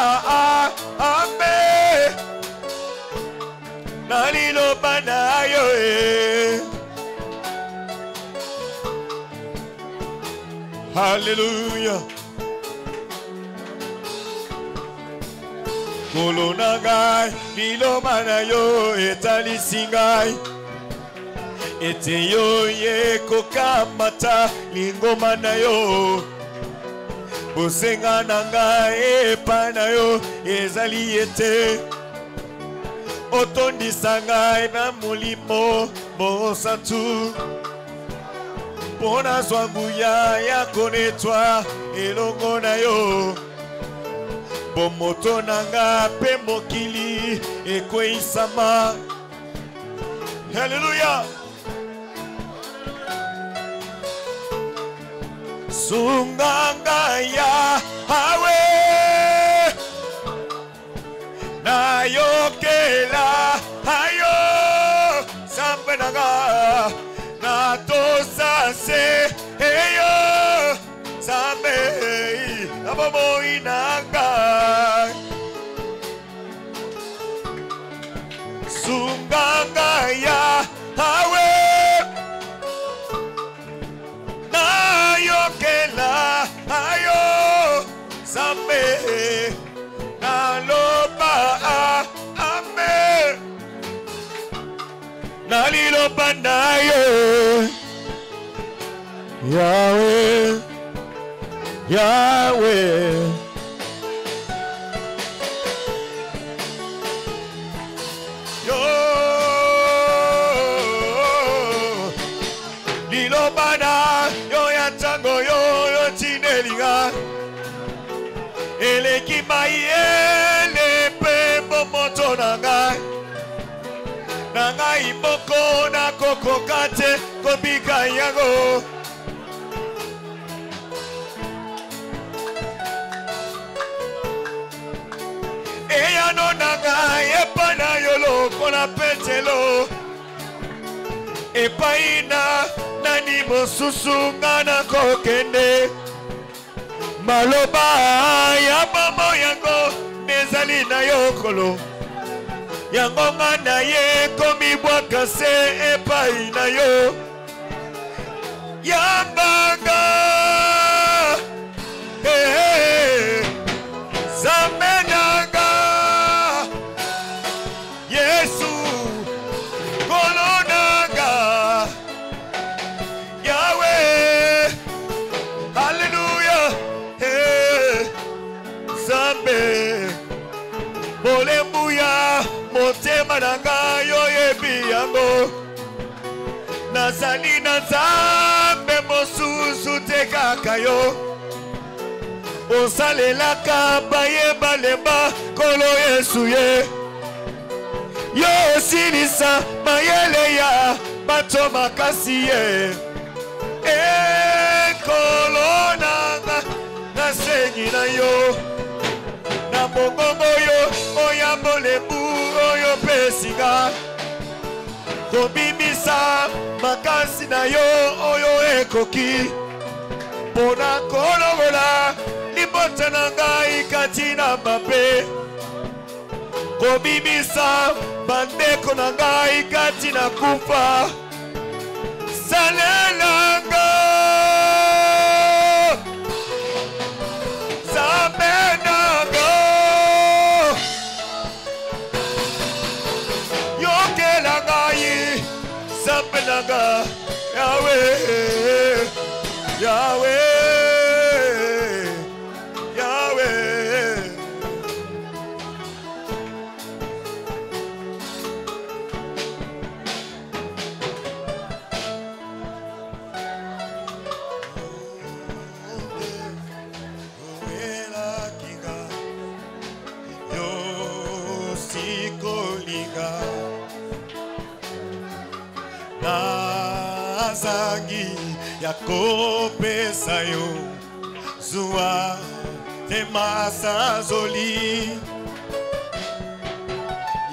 ame naliloba nayo Hallelujah. Kolonagai liloba na yo etalisingai ete yo ye kokamata lingoma na yo bosenga na ngai epai na yo ezali ete otondisa ngai na molimo mosantu pona zwa nguya ya konetwa elongo na yo bomoto nanga pe mokili ekweisama. Hallelujah. Sunganga ya hawe na yokela hayo sambenaga na tosase heyo sambe abomo inanga. Sunganga ya hawe na yokela hayo sambe na loba ame na liloba nayo Yahweh Yahweh yo liloba na yo yatango yo tineliga eleki mayele pe bomoto nanga nanga imoko na kokokate kobika yango. Eyano nanga epana yolo kona petelo epaina nani mosusu ngana kokende maloba ya mamo yango nezali na yokolo yango ngana ye komi bwaka se epai na yo yambanga zamenanga Yesu kolonanga Yahweh hallelujah Zambe bolembuya motema nanga yo yebi yango nazali na Zambe mosusu te kaka yo osalelaka bayeba lemba kolo Yesu ye yo silisa mayele ya bato makasi ye kolo nanga nasengi na yo na mongongo yo oya molebu oyo pesinga kobimisa makasi na yo oyo ekoki pona kolongola libota na ngai kati na mabe kobimisa bandeko na ngai kati na kufa salelanga Zambenanga yokela ngai Zambenanga Yahweh Yahweh Nazangi yakopesa yo zuwa temasa zoli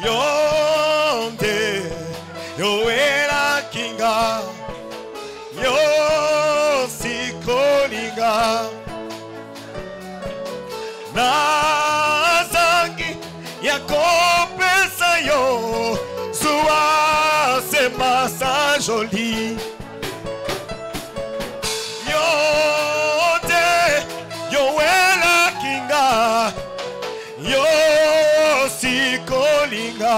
yonde yoela kinga yo sikolinga Nazangi yakopesa yo zuwa semasa joli yonde yoela kinga yo sikolinga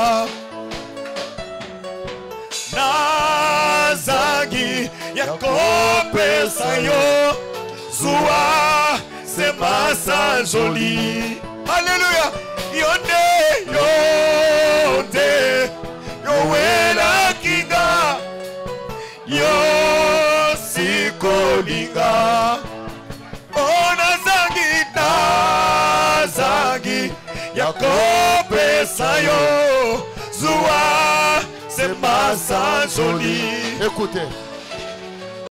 Nazangi yakopesa yo zuwa semasa joli. Hallelujah. Yonde yonde yowela kinga yo sikolinga ona zangi kopesa yo zuwa sema sanzoni. Écoutez.